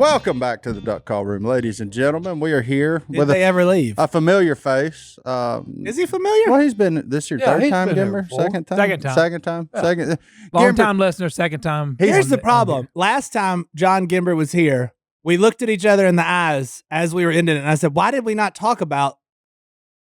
Welcome back to the Duck Call Room, ladies and gentlemen. We are here Did they ever leave? a familiar face. Is he familiar? Well, he's been this your third time, Gimber? Second time? Second time. Second. Long time listener, second time. Here's the problem. Last time John Gimber was here, we looked at each other in the eyes as we were ending it, and I said, why did we not talk about?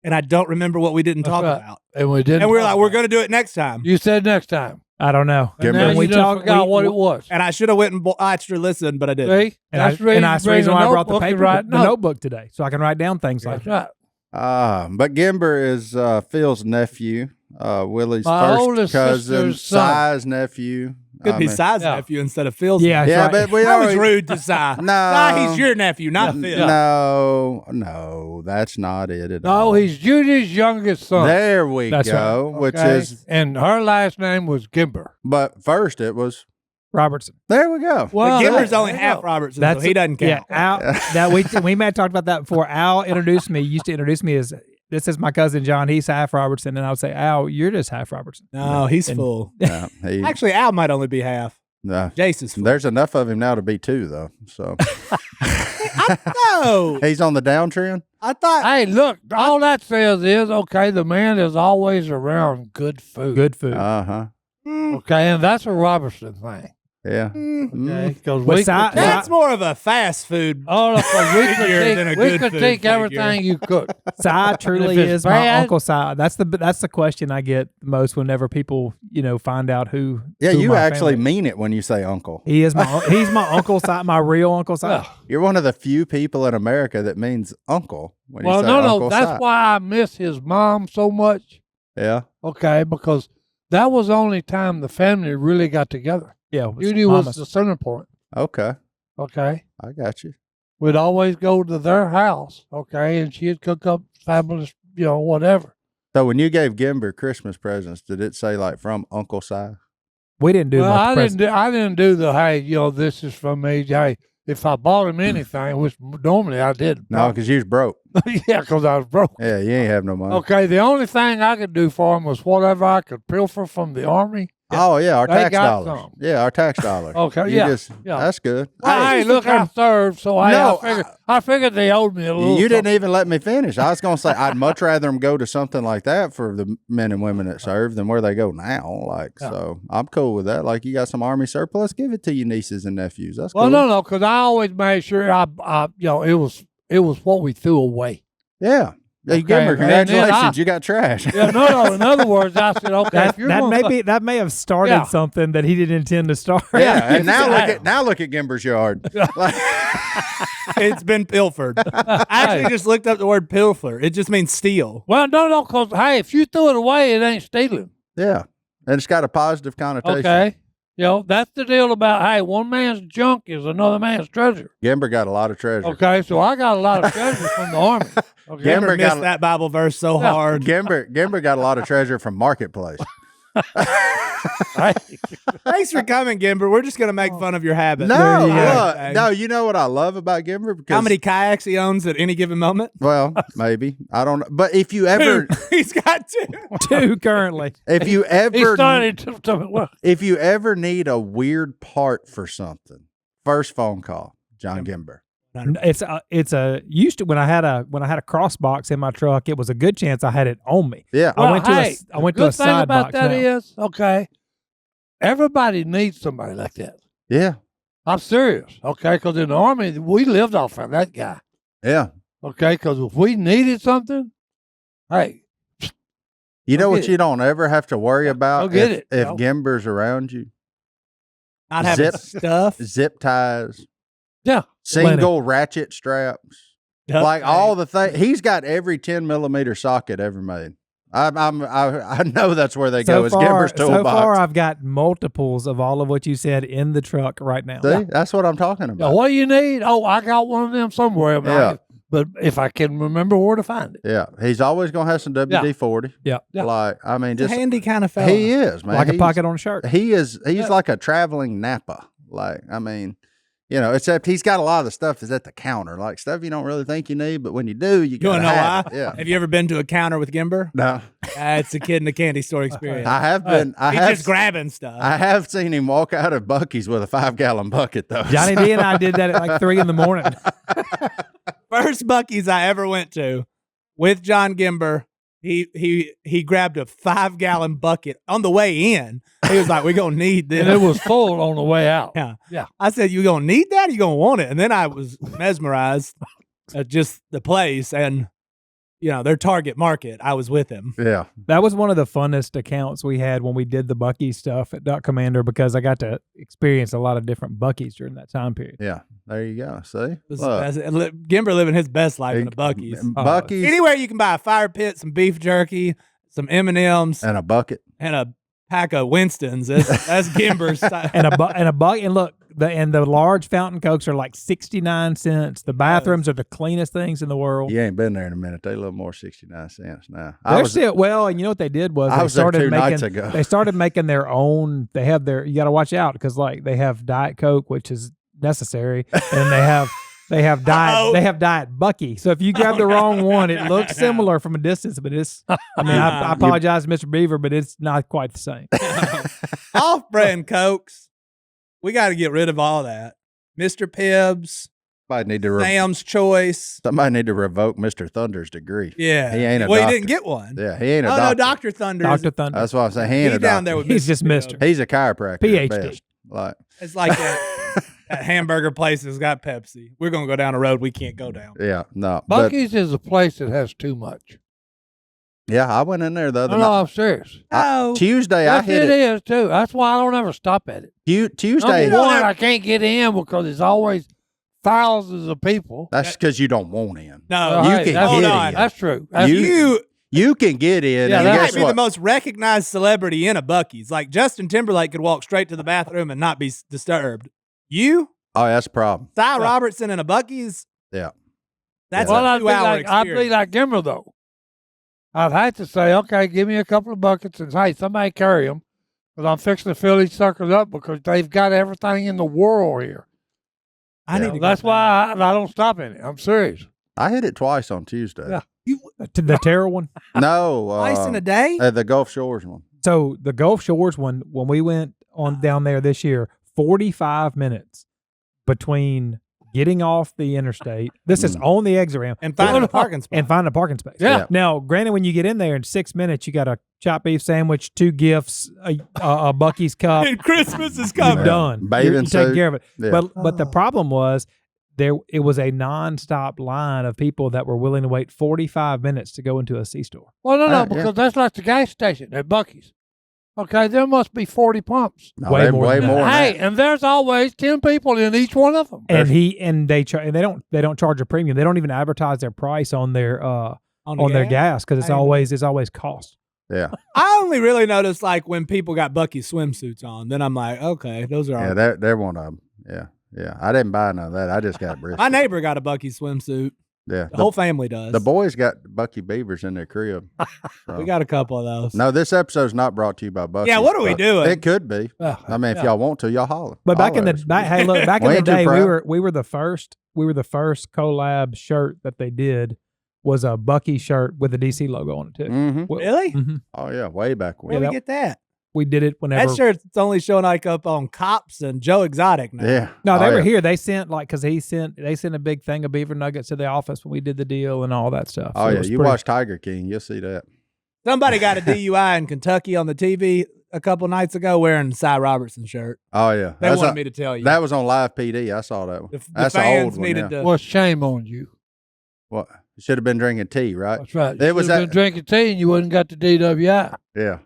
And I don't remember what we didn't talk about. And we didn't. And we were like, we're going to do it next time. You said next time. I don't know. And now we forgot what it was. And I should have went and extra listened, but I didn't. See? That's the reason why I brought the paper, the notebook today, so I can write down things like that. Right. But Gimber is Phil's nephew, Willie's My first oldest cousin, sister's son. Si's nephew. Could be Si's nephew instead of Phil's. Yeah, Yeah, right. but we That was already... rude to Si. No. Si, he's your nephew, not Phil. No, that's not it at all. No, he's Judy's youngest son. There we That's go, right. which Okay? is... And her last name was Gimber. But first it was... Robertson. There we go. But Gimber's there only you half go. Robertson, so he doesn't count. Yeah, Al, we may have talked about that before. Al used to introduce me as, this is my cousin John, he's half Robertson, and I would say, Al, you're just half Robertson. No, he's full. No, Actually, Al might only be half. no. Jace is full. There's enough of him now to be two, though. So No. he's on the downtrend. I thought. Hey, look, all that says is, okay, the man is always around good food. Good food. Uh-huh. Okay, and that's a Robertson thing. Yeah. Okay, because But we Si- That's more of a fast food. all of us, we figure than a critique, we good food critique figure. everything you cook. Si truly if it's is my bad- Uncle Si. That's the question I get most whenever people find out who. Yeah, who you my actually family is. mean it when you say uncle. He's my Uncle Si, my real Uncle Si. Well, You're one of the few people in America that means uncle when you well, say no, Uncle that's Si. why I miss his mom so much. Yeah. Okay, because that was the only time the family really got together. Yeah, it was Judy was Mama's. the center point. Okay. Okay. I got you. We'd always go to their house, okay, and she'd cook up fabulous, whatever. So when you gave Gimber Christmas presents, did it say like from Uncle Si? We didn't do Well, much. I didn't do the, hey, this is from me. Hey, if I bought him anything, which normally I did. No, because you was broke. Yeah, because I was broke. Yeah, you ain't have no money. Okay, the only thing I could do for him was whatever I could pilfer from the army. Oh yeah, our They tax got dollars. some. Yeah, our tax dollars. Okay, You yeah, just- yeah. That's good. Hey, look, I served, so No, I figured they owed me a little. You didn't even let me finish. I was going to say I'd much rather them go to something like that for the men and women that serve than where they go now. So I'm cool with that. Like you got some army surplus, give it to your nieces and nephews. That's Well, cool. no, because I always made sure it was what we threw away. Yeah. Hey, Okay, Gimmer, and then congratulations, you got trash. Yeah, no. In other words, I said, okay, if you're that may have started Yeah. something that he didn't intend to start. Yeah, and Yeah. now look at Gimber's yard. It's been pilfered. I actually just looked up the word pilfer. It just means steal. well, no, because hey, if you threw it away, it ain't stealing. Yeah, and it's got a positive connotation. Okay, that's the deal about hey, one man's junk is another man's treasure. Gimber got a lot of treasure. Okay, so I got a lot of treasure from the army. Okay. Gimber Gimber missed got- that Bible verse so Yeah. hard. Gimber got a lot of treasure from Marketplace. Thanks for coming, Gimber. We're just going to make fun of your habit. No, Yeah. no, you know what I love about Gimber? Because, How many kayaks he owns at any given moment? Well, maybe. I don't know. But if you ever, He's got two. Two currently. if you He ever, started to well, if you ever need a weird part for something, first phone call, John Gimber. It's a used to when I had a cross box in my truck. It was a good chance I had it on me. Yeah. I went to hey, I went the to a good thing side about box. that now. is, okay, everybody needs somebody like that. Yeah. I'm serious, okay? Because in the army, we lived off of that guy, Yeah. okay? Because if we needed something, hey, You know Go what get you don't ever have to worry about Go get if, it, if yo. Gimber's around you? Not having stuff. Zip ties, yeah. single ratchet straps. Duct Like tape. all the things, he's got every 10-millimeter socket ever made. I know that's where they go. Is Gimber's toolbox. So far, I've got multiples of all of what you said in the truck right now. See, that's what I'm talking Now, about. what do you need? Oh, I got one of them somewhere. Yeah. But if I can remember where to find it. Yeah, he's always gonna have some WD-40. Yeah. Yeah. Like I mean, He's a just handy kind of fella. he is man. Like a He's- pocket on a shirt. He's like a traveling Napa. Like I mean, You know, except he's got a lot of the stuff is at the counter, like stuff you don't really think you need, but when you do, you wanna know why? Yeah. Have you ever been to a counter with Gimber? No, It's a kid in a candy store experience. I have been. He's just grabbing stuff. I have seen him walk out of Buc-ee's with a 5-gallon bucket, though. Johnny D and I did that at like 3 a.m. First Buc-ee's I ever went to with John Gimber. He grabbed a 5-gallon bucket on the way in. He was like, "We're gonna need this," And it was full on the way out. Yeah. I said, "You gonna need that? You gonna want it?" And then I was mesmerized at just the place and their target market. I was with him. Yeah, That was one of the funnest accounts we had when we did the Bucky stuff at Duck Commander because I got to experience a lot of different Buckies during that time period. yeah. There you go. See, Gimber living his best life in a Buc-ee's. Buc-ee's Anywhere you can buy a fire pit, some beef jerky, some M&Ms, and a bucket. and a pack of Winstons. That's Gimber's style. and a buck. And look, the large fountain cokes are like 69 cents. The bathrooms are the cleanest things in the world. You ain't been there in a minute. They a little more 69 cents now. They're still well, and you know what they did was I they was there started 2 making. nights ago. They started making their own. They have their. You got to watch out because like they have Diet Coke, which is necessary, and they have diet. They have Diet Bucky. So if you grab the wrong one, it looks similar from a distance, but it's. I mean, I apologize, Mr. Beaver, but it's not quite the same. Off-brand Cokes. We got to get rid of all that. Mr. Pibbs, Somebody need to Sam's Choice. Somebody need to revoke Mr. Thunder's degree. Yeah. He ain't a Well, doctor. he didn't get one. Yeah, he ain't a Oh, doctor. no, Dr. Thunder. Dr. Thunder. That's why I'm saying he ain't He's a down doctor. there with He's Mr. just Pibbs. Mister. He's a chiropractor. at PhD. best. Like It's like that hamburger place that's got Pepsi. We're going to go down a road we can't go down. yeah, no. But Bucky's is a place that has too much. yeah, I went in there the other No, night. I'm serious. Oh. Tuesday, I Yes, hit it it. is too. That's why I don't ever stop at it. Tuesday. Number one, I can't get in because there's always thousands of people. That's because you don't want in. No. You Hey, can that's, get on. in. That's true. That's You can get in. Yeah, and You guess might be what? the most recognized celebrity in a Buc-ee's. Like Justin Timberlake could walk straight to the bathroom and not be disturbed. You, Oh, that's a problem. Si Robertson in a Buc-ee's. Yeah. That's well, a I'd be 2-hour like experience. Gimmer though. I'd have to say, okay, give me a couple of buckets and hey, somebody carry them because I'm fixing to fill these suckers up because they've got everything in the world here. I need to. That's why I don't stop in it. I'm serious. I hit it twice on Tuesday. Yeah. The Terra one. No. Twice in a day. The Gulf Shores one. So the Gulf Shores one, when we went on down there this year, 45 minutes between getting off the interstate. This is on the exit ramp. And finding a parking spot. And finding a parking space. Yeah. Now, granted, when you get in there in 6 minutes, you got a chopped beef sandwich, 2 gifts, a Bucky's cup. And Christmas is You're coming. done. Bathing You're taking suit. care of it. Yeah. But the problem was it was a nonstop line of people that were willing to wait 45 minutes to go into a C-store. Well, no, Yeah. because that's like the gas station at Bucky's. Okay, there must be 40 pumps. No, Way they- more way than that. more. than Hey, that. and there's always 10 people in each one of them. And they don't charge a premium. They don't even advertise their price on their on their gas because it's always cost. Yeah. I only really noticed like when people got Buc-ee's swimsuits on. Then I'm like, okay, those are. Yeah, they're one of them. Yeah. Yeah. I didn't buy none of that. I just got brisket. My neighbor got a Buc-ee's swimsuit. Yeah. The whole family does. The boys got Bucky Beavers in their crib. So. We got a couple of those. No, this episode's not brought to you by Bucky. Yeah, what are we doing? It could be. I mean, if y'all want to, y'all holler. But back in Holler the at us. back in We the ain't too day, proud. we were the first collab shirt that they did was a Bucky shirt with the DC logo on it too. Mhm. Really? Mhm. Oh yeah, way back when. Where Yeah, we get that? We did it whenever. That shirt's only showing like up on Cops and Joe Exotic now. Yeah. No, they Oh, were yeah. here. They sent they sent a big thing of beaver nuggets to the office when we did the deal and all that stuff. Oh So it yeah, was you pretty- watch Tiger King, you'll see that. Somebody got a DUI in Kentucky on the TV a couple nights ago wearing a Si Robertson shirt. Oh yeah, They That's wanted a- me to tell you. that was on Live PD. I saw that one. the That's an fans old one. needed Yeah. to. Well, shame on you. What? Should have been drinking tea, right? That's right. It was Should've that- been drinking tea and you wouldn't got the DWI. Yeah.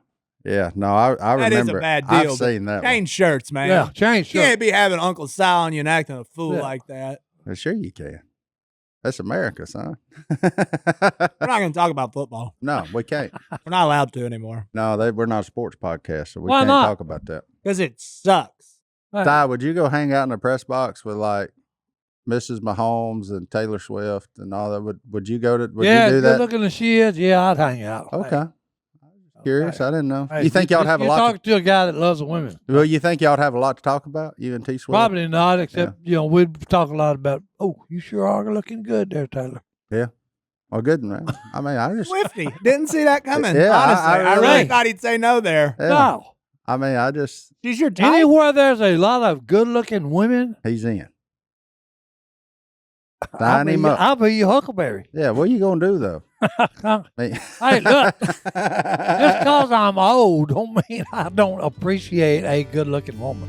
Yeah. No, I That is a remember. it. bad I've deal, seen that. Change shirts, man. Yeah, change You shirt. can't be having Uncle Si on you and acting a fool Yeah. like that. One. Well, sure you can. That's America, son. We're not going to talk about football. No, we can't. We're not allowed to anymore No, we're not a sports podcast, so we Why can't not? talk about that. because it sucks. Ty, would you go hang out in the press box with like Mrs. Mahomes and Taylor Swift and all that? Would you go to? Would Yeah, you do good that? looking as she is. Yeah, I'd hang out. Okay. Curious. I didn't know. Hey, You think y'all have a you're lot? talking to a guy that loves the women. Well, you think y'all have a lot to talk about? You and T Swift? Probably not, except we'd talk a lot about. Oh, you sure are looking good there, Tyler. Yeah. Well, good, man. I mean, I just. Swifty. Didn't see that coming. Yeah, honestly. I really really- thought he'd say no there. Yeah. No, I mean, I just. She's your type. anywhere there's a lot of good-looking women, He's in. Sign him up. I'll be your Huckleberry. Yeah. What are you gonna do though? Me- Hey, look, just because I'm old don't mean I don't appreciate a good-looking woman.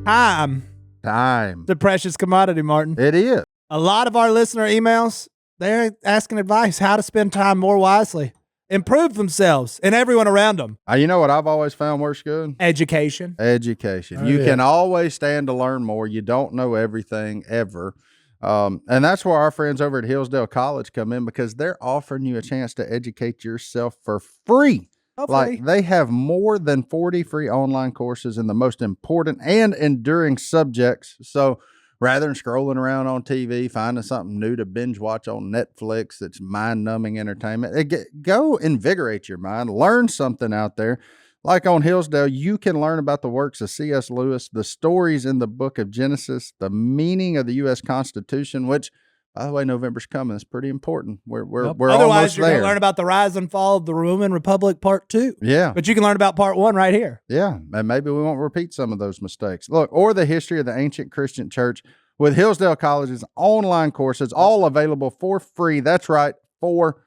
Time. Time. The precious commodity, Martin. It is. A lot of our listener emails, they're asking advice how to spend time more wisely, improve themselves and everyone around them. You know what I've always found works good? Education. Education. Oh, You yeah. can always stand to learn more. You don't know everything ever. And that's where our friends over at Hillsdale College come in, because they're offering you a chance to educate yourself for free. Hopefully. Like, they have more than 40 free online courses in the most important and enduring subjects. So rather than scrolling around on TV, finding something new to binge watch on Netflix that's mind-numbing entertainment, go invigorate your mind, learn something out there. Like on Hillsdale, you can learn about the works of C.S. Lewis, the stories in the book of Genesis, the meaning of the U.S. Constitution, which, by the way, November's coming. It's pretty important. We're Otherwise, almost you're going there. to learn about the rise and fall of the Roman Republic Part 2. Yeah. But you can learn about Part 1 right here. Yeah, and maybe we won't repeat some of those mistakes. Look, or the history of the ancient Christian church with Hillsdale College's online courses, all available for free. That's right, for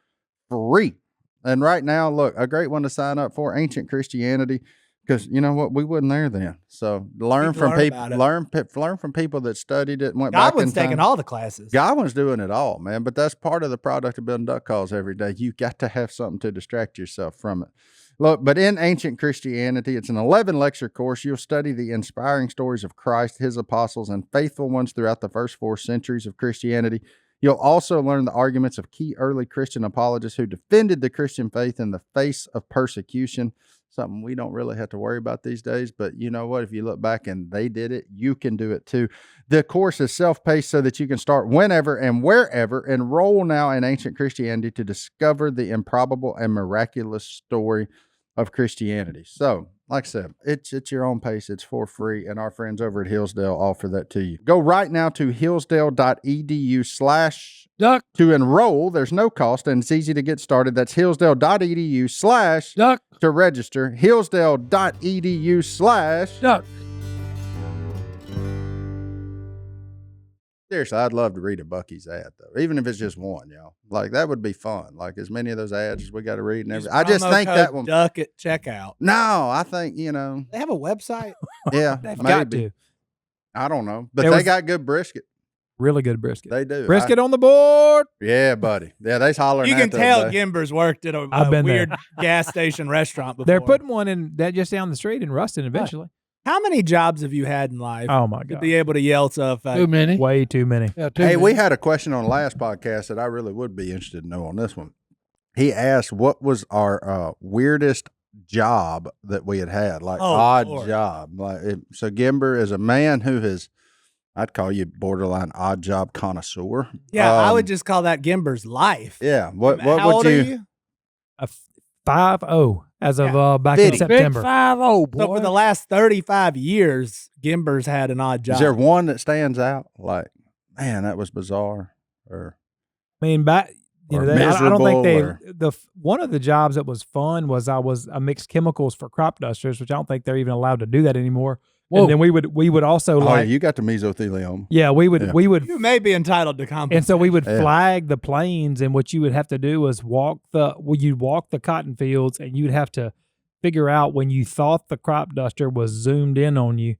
free. And right now, look, a great one to sign up for, Ancient Christianity, because you know what, we wasn't there then. So learn from people, about it. learn from people that studied it and went back in Godwin's time. taking all the classes. Godwin's doing it all, man. But that's part of the product of building duck calls every day. You got to have something to distract yourself from it. Look, but in Ancient Christianity, it's an 11 lecture course. You'll study the inspiring stories of Christ, his apostles, and faithful ones throughout the first 4 centuries of Christianity. You'll also learn the arguments of key early Christian apologists who defended the Christian faith in the face of persecution. Something we don't really have to worry about these days, but you know what? If you look back and they did it, you can do it too. The course is self-paced so that you can start whenever and wherever. Enroll now in Ancient Christianity to discover the improbable and miraculous story of Christianity. So, like I said, it's your own pace. It's for free, and our friends over at Hillsdale offer that to you. Go right now to hillsdale.edu/duck to enroll. There's no cost, and it's easy to get started. That's hillsdale.edu/duck to register. hillsdale.edu/duck. Seriously, I'd love to read a Buc-ee's ad, though, even if it's just one, y'all. Like, that would be fun. Like, as many of those ads as we got to read and everything. I just Promo think code that one. Duck at checkout. No, I think, you know, They have a website. yeah, They've maybe. got to. I don't know. But There they was- got good brisket. Really good brisket. They do. Brisket on the board. Yeah, buddy. Yeah, they's hollering You at can the tell other day. Gimbers worked at a I've been weird gas station restaurant before. They're putting one in that just down the street in Ruston eventually. How many jobs have you had in life Oh my to god. be able to yell stuff? Too many. Way too many. Yeah, too Hey, many. we had a question on the last podcast that I really would be interested to know on this one. He asked what was our weirdest job that we had, like odd Lord. job. So Gimber is a man who has, I'd call you borderline odd job connoisseur. Yeah, I would just call that Gimber's life. Yeah. What How would old you? are you? A 5-0 as of back Big in Big September. 5-0, boy. So for the last 35 years, Gimber's had an odd job. Is there one that stands out? Like, man, that was bizarre. Or I mean, back you Or know, I don't think they miserable, one of the jobs that was fun was I mixed chemicals for crop dusters, which I don't think they're even allowed to do that anymore. Whoa. And then we would also oh, yeah, like you got the mesothelioma. we would You may be entitled to compensation. and so we would Yeah. flag the planes, and what you would have to do was you'd walk the cotton fields, and you'd have to figure out when you thought the crop duster was zoomed in on you,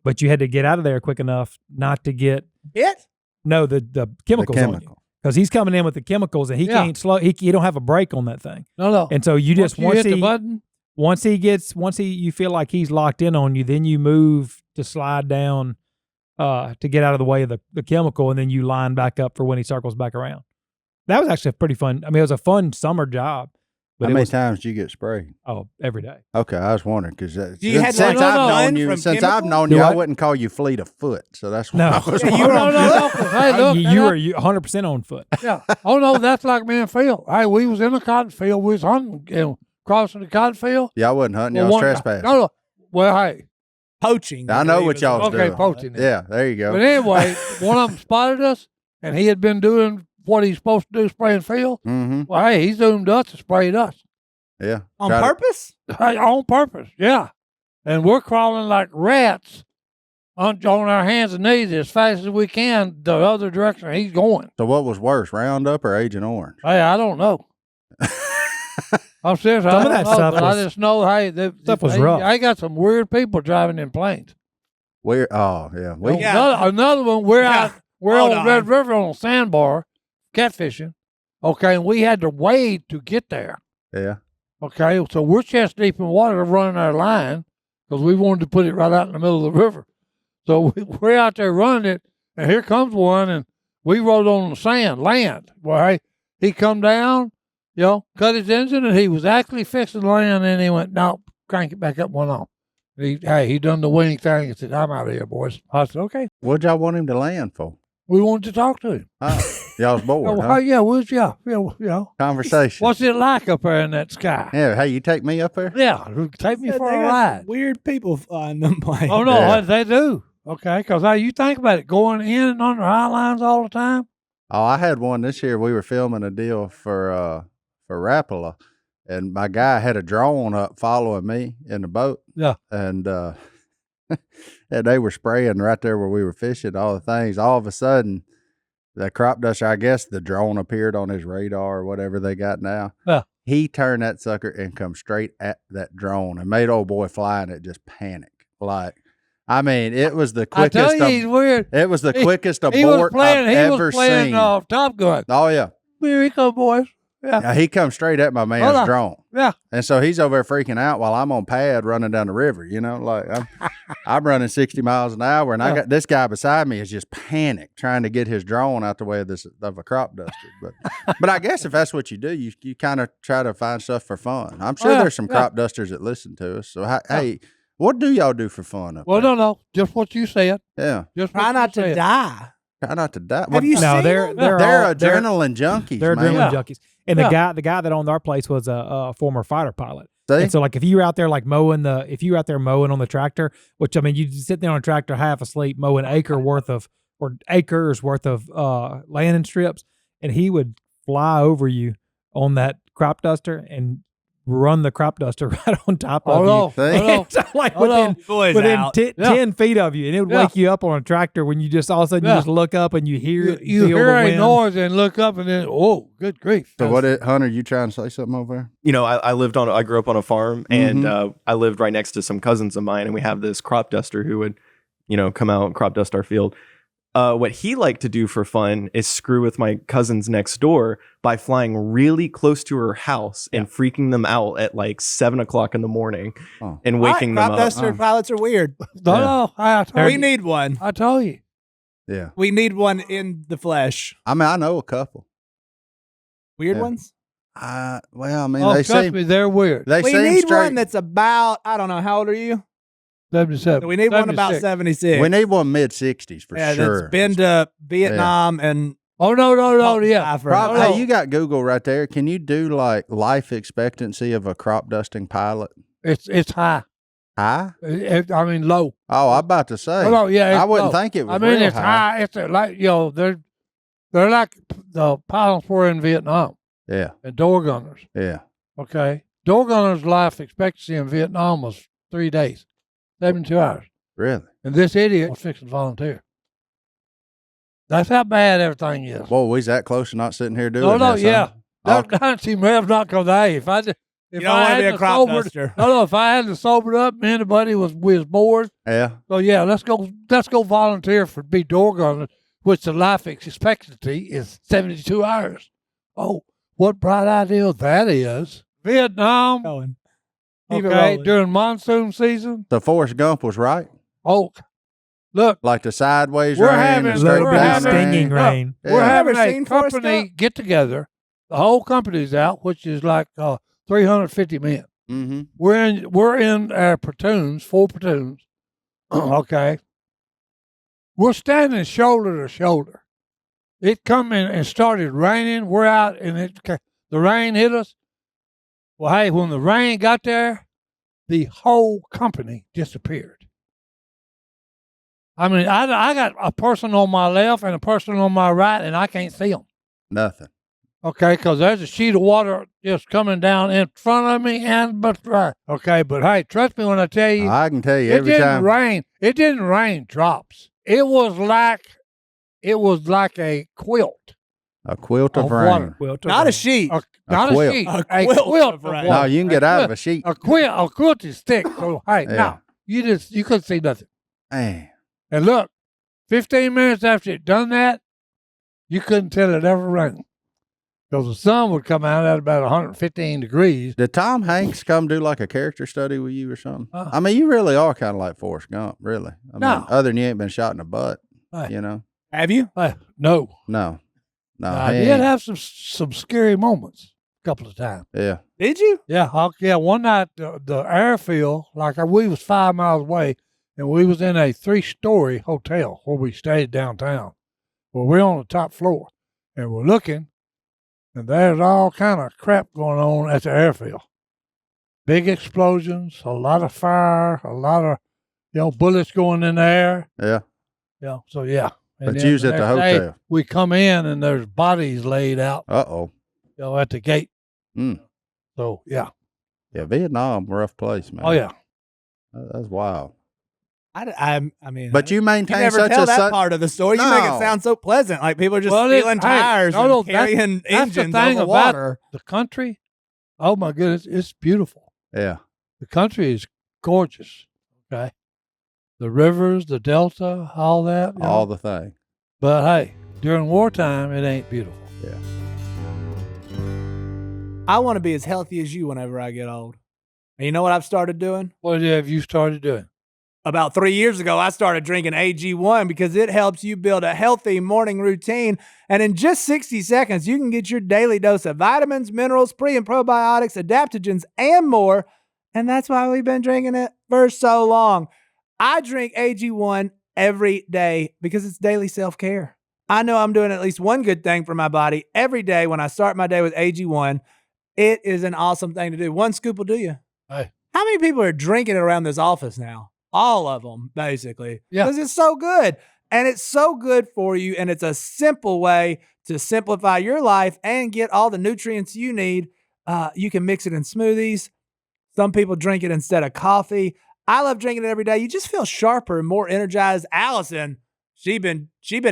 but you had to get out of there quick enough not to get it? the chemicals on you. chemical. Because he's coming in with the chemicals, and he Yeah. can't slow. He don't have a brake on that thing, No. and so you just Once you hit the button, you feel like he's locked in on you, then you move to slide down to get out of the way of the chemical, and then you line back up for when he circles back around. That was actually a pretty fun. I mean, it was a fun summer job, But How it many was, times did you get sprayed? oh, every day. Okay, I was wondering because You had since like I've known none you, from since I've chemicals? known Do you, I what? wouldn't call you fleet of foot. So that's what No. I was Yeah, you wondering. were on no. 'Cause, hey, look, you were 100% on foot. yeah. Oh no, that's like me and Phil. Hey, we was in the cotton field. We was hunting and crossing the cotton field. Yeah, I wasn't hunting. Well, Y'all was one- trespassing. No. Well, hey, Poaching. I know what y'all was okay, doing. poaching. Yeah, there you go. But anyway, one of them spotted us, and he had been doing what he's supposed to do, spraying field. Mm-hmm. Well, hey, he zoomed us and sprayed us. Yeah. On Tried to- purpose? Hey, on purpose, yeah. And we're crawling like rats on our hands and knees as fast as we can the other direction he's going. So what was worse, Roundup or Agent Orange? Hey, I don't know. I'm serious. Some I of don't that know, stuff but was- I just know, hey, stuff was rough. I got some weird people driving in planes. We're yeah. We Yeah. Another one, we're Yeah. out, we're Hold on Red on. River on a sandbar, catfishing. Okay, and we had to wade to get there. yeah. Okay, so we're chest deep in water running our line because we wanted to put it right out in the middle of the river. So we're out there running it, and here comes one, and we rode on the sand, land. Well, hey, he come down, cut his engine, and he was actually fixing the land, and he went, no, crank it back up one off. He done the winning thing and said, I'm out of here, boys. I said, okay. What'd y'all want him to land for? We wanted to talk to him. Oh, y'all was bored, Oh, huh? yeah. Conversation. What's it like up there in that sky? Yeah, hey, you take me up there? Yeah, take me Said for they a got ride. some weird people flying them planes. Oh no, Yeah. they do. Okay, because you think about it, going in and under high lines all the time. Oh, I had one this year. We were filming a deal for Rapala, and my guy had a drone up following me in the boat. Yeah. And and they were spraying right there where we were fishing, all the things. All of a sudden, the crop duster, I guess the drone appeared on his radar or whatever they got now. Yeah. He turned that sucker and come straight at that drone and made old boy flying it just panic. Like, I mean, it was the I quickest. tell you, he's weird. It was the He- quickest He was abort playing. I've He ever was playing seen. Top Gun. Oh yeah. Here he come, boys. Yeah, he comes straight at my Hold man's on. drone. Yeah. And so he's over there freaking out while I'm on pad running down the river, like I'm running 60 miles an hour and I got this guy beside me is just panicked trying to get his drone out the way of a crop duster. But I guess if that's what you do, you kind of try to find stuff for fun. I'm sure yeah, there's some yeah. crop dusters that listen to us. So hey, what do y'all do for fun up Well, there? no, just what you said. Yeah. Just Try what not you to said. die. Try not to die. Have you No, seen they're them? they're They're all, adrenaline junkies, They're man. adrenaline Yeah. junkies. And Yeah. the guy that owned our place was a former fighter pilot. See? And so, like, if you were out there like if you were out there mowing on the tractor, which I mean, you sit there on a tractor half asleep mowing acres worth of landing strips, and he would fly over you on that crop duster and run the crop duster right on top of Hold you. on. See? Hold on. So, like Hold on. Boys within out. 10 feet of you, and it would Yeah. wake you up on a tractor when you just all of a sudden Yeah. you just look up and you hear it. You feel hear the a wind. noise and look up and then, oh, good grief. So Hunter, you trying to say something over there? I grew up on a farm, and I lived right next to some cousins of mine, and we have this crop duster who would, come out and crop dust our field. What he liked to do for fun is screw with my cousins next door by flying really close to her house and freaking them out at like 7:00 in the morning Oh. and waking them Crop up. duster pilots are weird. No, I told We you. need one. I told you. Yeah. We need one in the flesh. I mean, I know a couple. Weird Yeah. ones? Well, I mean, Oh, they trust seem me, they're weird. they We seem need straight. one that's about, I don't know, how old are you? 77. We need one about 76. We need one mid 60s for yeah, sure. that's been to Vietnam and Oh, no, yeah. Africa. Prob- Oh, hey, no. you got Google right there. Can you do like life expectancy of a crop dusting pilot? It's high. High? I mean, low. Oh, I'm about to say. Oh, no, yeah. I it's wouldn't low. think it was. I mean, real it's high. It's like, they're like the pilots were in Vietnam Yeah, and door gunners. yeah. Okay. Door gunners' life expectancy in Vietnam was 3 days, 72 hours. Really? And this idiot was fixing to volunteer. That's how bad everything is. Boy, we's that close to not sitting here doing No, this. yeah. huh? That 19 Rev not come to hey, if I you don't want to be a crop sobered, duster. no, if I hadn't sobered up, me and the buddy we was bored. Yeah. So yeah, let's go volunteer for be door gunner, which the life expectancy is 72 hours. Oh, what bright idea that is. Vietnam, Going. Keep it okay, rolling. during monsoon season. The Forrest Gump was right. Oh, look, Like the sideways We're rain having- and A little straight we're bit of down having- stinging rain. rain. Yeah. we're having Ever a seen Forrest company Gump? get together. The whole company's out, which is like 350 men. Mm-hmm. We're in our platoons, 4 platoons. Okay. We're standing shoulder to shoulder. It come in and started raining. We're out, and the rain hit us. Well, hey, when the rain got there, the whole company disappeared. I mean, I got a person on my left and a person on my right, and I can't see them. Nothing. Okay, because there's a sheet of water just coming down in front of me and but right. Okay, but hey, trust me when I tell you, I can tell you it every didn't time. rain. It didn't rain drops. It was like a quilt A quilt of water. rain. Not a sheet. Not quilt. a sheet. A quilt of rain. No, you can get out of a sheet. A quilt is thick. So hey, Yeah. now you couldn't see nothing. Man. And look, 15 minutes after it done that, you couldn't tell it ever rained. Because the sun would come out at about 115 degrees. Did Tom Hanks come do like a character study with you or something? Uh-huh. I mean, you really are kind of like Forrest Gump, really. I No. mean, other than you ain't been shot in the butt, Hey. you know? Have you? No. No. I he did ain't. have some scary moments a couple of times. Yeah. Did you? Yeah, one night the airfield, we was 5 miles away, and we was in a 3-story hotel where we stayed downtown. Well, we're on the top floor, and we're looking, and there's all kind of crap going on at the airfield. Big explosions, a lot of fire, a lot of bullets going in the air. Yeah. Yeah, so yeah. And But then you was at the next day, hotel. we come in and there's bodies laid out, Uh-oh. at the gate. Mm. So yeah. Yeah, Vietnam, rough place, man. Oh yeah. That's wild. I mean, But you maintain never such tell a that part of the story. You make it No. sound so pleasant, like people are just Well, stealing hey, tires no, and that's- carrying that's the engines thing over about water. the country. Oh my goodness, it's beautiful. Yeah. The country is gorgeous. Okay. The rivers, the delta, all that. All the thing. But hey, during wartime, it ain't beautiful. Yeah. I want to be as healthy as you whenever I get old. And you know what I've started doing? What have you started doing? About 3 years ago, I started drinking AG1 because it helps you build a healthy morning routine. And in just 60 seconds, you can get your daily dose of vitamins, minerals, pre and probiotics, adaptogens, and more. And that's why we've been drinking it for so long. I drink AG1 every day because it's daily self-care. I know I'm doing at least one good thing for my body every day when I start my day with AG1. It is an awesome thing to do. One scoop will do you. Hey. How many people are drinking it around this office now? All of them, basically. Yeah. Because it's so good. And it's so good for you. And it's a simple way to simplify your life and get all the nutrients you need. You can mix it in smoothies. Some people drink it instead of coffee. I love drinking it every day. You just feel sharper and more energized. Allison, she been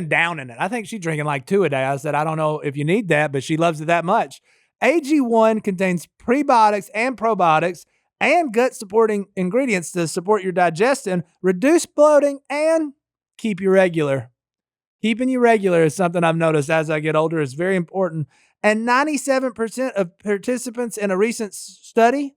downing it. I think she's drinking like 2 a day. I said, I don't know if you need that, but she loves it that much. AG1 contains prebiotics and probiotics and gut-supporting ingredients to support your digestion, reduce bloating, and keep you regular. Keeping you regular is something I've noticed as I get older is very important. And 97% of participants in a recent study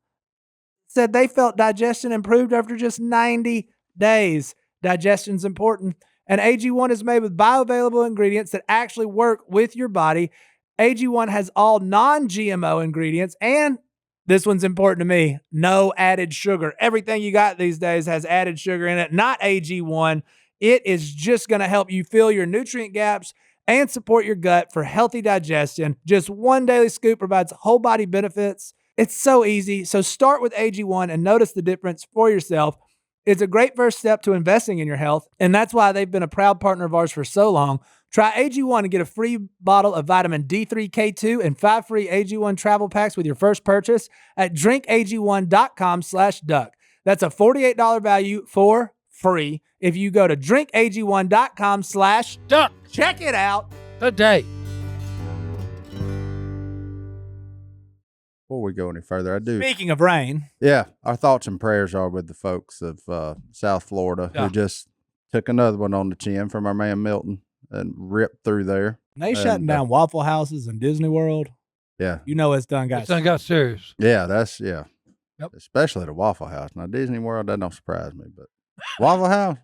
said they felt digestion improved after just 90 days. Digestion's important. And AG1 is made with bioavailable ingredients that actually work with your body. AG1 has all non-GMO ingredients, and this one's important to me, no added sugar. Everything you got these days has added sugar in it, not AG1. It is just going to help you fill your nutrient gaps and support your gut for healthy digestion. Just one daily scoop provides whole body benefits. It's so easy. So start with AG1 and notice the difference for yourself. It's a great first step to investing in your health, and that's why they've been a proud partner of ours for so long. Try AG1 and get a free bottle of vitamin D3K2 and 5 free AG1 travel packs with your first purchase at drinkag1.com/duck. That's a $48 value for free if you go to drinkag1.com/duck. Check it out Today. Before we go any further, I do. Speaking of rain, Yeah, our thoughts and prayers are with the folks of South Florida Yeah. who just took another one on the chin from our man Milton and ripped through there. they shutting down Waffle Houses in Disney World. Yeah. You know it's done, guys. This thing got serious. Yeah, Yep. especially the Waffle House. Now Disney World, that don't surprise me, but Waffle House,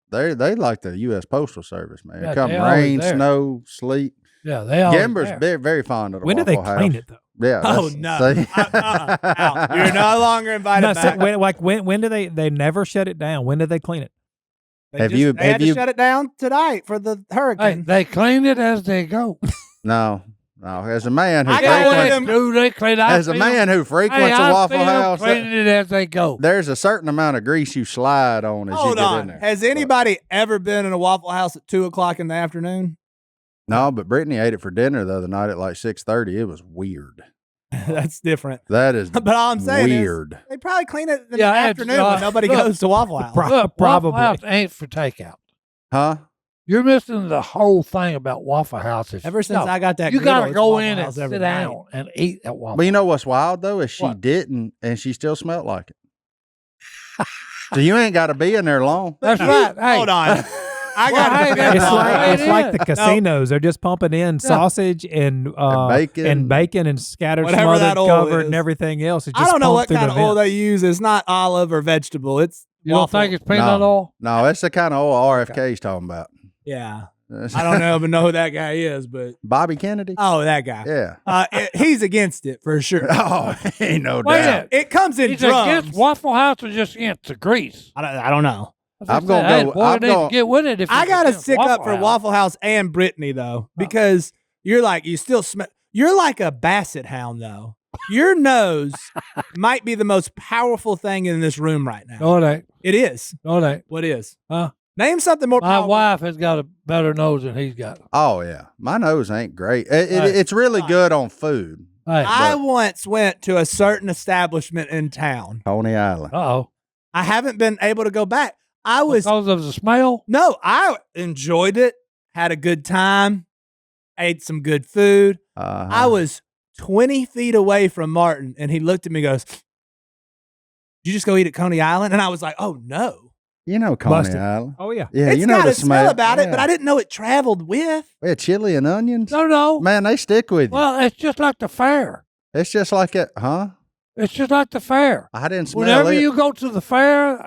they like the U.S. Postal Service, man. Yeah, Come they always rain, there. snow, sleet. Yeah, they are. Gimber's very fond of the When do Waffle they House. clean it, though? Yeah. Oh that's- no! see? Out. You're no longer invited No, back. when do they never shut it down? When did they clean it? They Have just- you- They had have to you- shut it down tonight for the Hey, hurricane. they clean it as they go. No. As a man who I got one of frequents, them- Do they clean? I as a see man who them- frequents hey, a I Waffle see them House, cleaning it as they go. there's a certain amount of grease you slide on as you Hold get on. in there. Has anybody ever been in a Waffle House at 2:00 in the afternoon? No, but Brittany ate it for dinner the other night at like 6:30. It was weird. That's different. That is But all I'm saying weird. is they probably clean it in Yeah, the it's, afternoon when nobody look, goes to Waffle House. Look, Probably. Waffle House ain't for takeout. Huh? You're missing the whole thing about Waffle House. Ever since I got that, you griddle, gotta it's go Waffle in and House every sit night. down and eat at Waffle. But you know what's wild though is she What? didn't, and she still smelled like it. So you ain't got to be in there long. That's right. Hey, Hold on. I Well, got hey, to that's It's all like right. it's like the No. casinos. They're just pumping in sausage and bacon. and scattered, Whatever that smothered, oil covered, is. and everything else. It's I just don't know pumped what through kind the of oil vent. they use. It's not olive or vegetable. It's you don't waffle. think it's peanut No. oil? No, it's the kind of oil RFK's talking about. Yeah. I don't know, but know who that guy is, but Bobby Kennedy. oh, that guy. Yeah. He's against it for sure. Oh, ain't no Wait a doubt. minute. It comes in He's drums. against Waffle House or just against the grease? I don't know. I'm gonna Hey, go- boy, I'm they need to gonna- get with it. If I it's gotta against stick up for House. Waffle House and Brittany though, because you're like you still smell. You're like a basset hound though. Your nose might be the most powerful thing in this room right now. No, it ain't. It is. No, it ain't. What is? Huh? Name something more My powerful. wife has got a better nose than he's got. Oh yeah, my nose ain't great. Hey. It's really good on food. Hey, I once went to a certain establishment in town. Coney Island. uh-oh. I haven't been able to go back. I was Because of the smell? no, I enjoyed it, had a good time, ate some good food. I was 20 feet away from Martin, and he looked at me and goes, "Did you just go eat at Coney Island?" And I was like, "Oh no." You know Coney Busted. Island. Oh yeah. Yeah, It's you know got the a smell about it, but Yeah. I didn't know it traveled with. Yeah, chili and onions. No. Man, they stick with you. Well, it's just like the fair. It's just like it, huh? It's just like the fair. I didn't smell Whenever it. you go to the fair,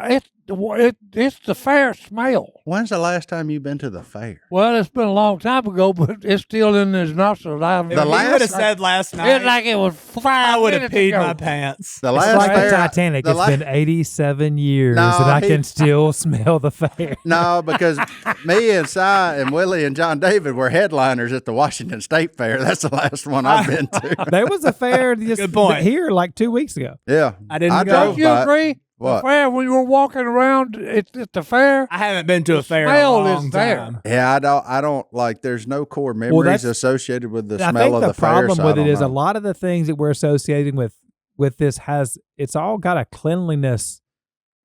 it's the fair smell. When's the last time you've been to the fair? Well, it's been a long time ago, but it's still in his nostrils. If The you last- would have said last night, It's like it was 5 I would have minutes peed ago. my pants. The It's last like fair, the Titanic. the It's la- been 87 years, No, and I he- can still smell the fair. No, because me and Si and Willie and John David were headliners at the Washington State Fair. That's the last one I've been to. There was a fair just Good point. here like 2 weeks ago. Yeah, I didn't go. drove Don't you by it. agree? What? The fair, when you were walking around at the fair, I haven't been to a fair in a smell is long there. time. Yeah, I don't like. There's no core memories that's- associated with the I smell think of the the fair. problem so I with it don't is a know. lot of the things that we're associating with this it's all got a cleanliness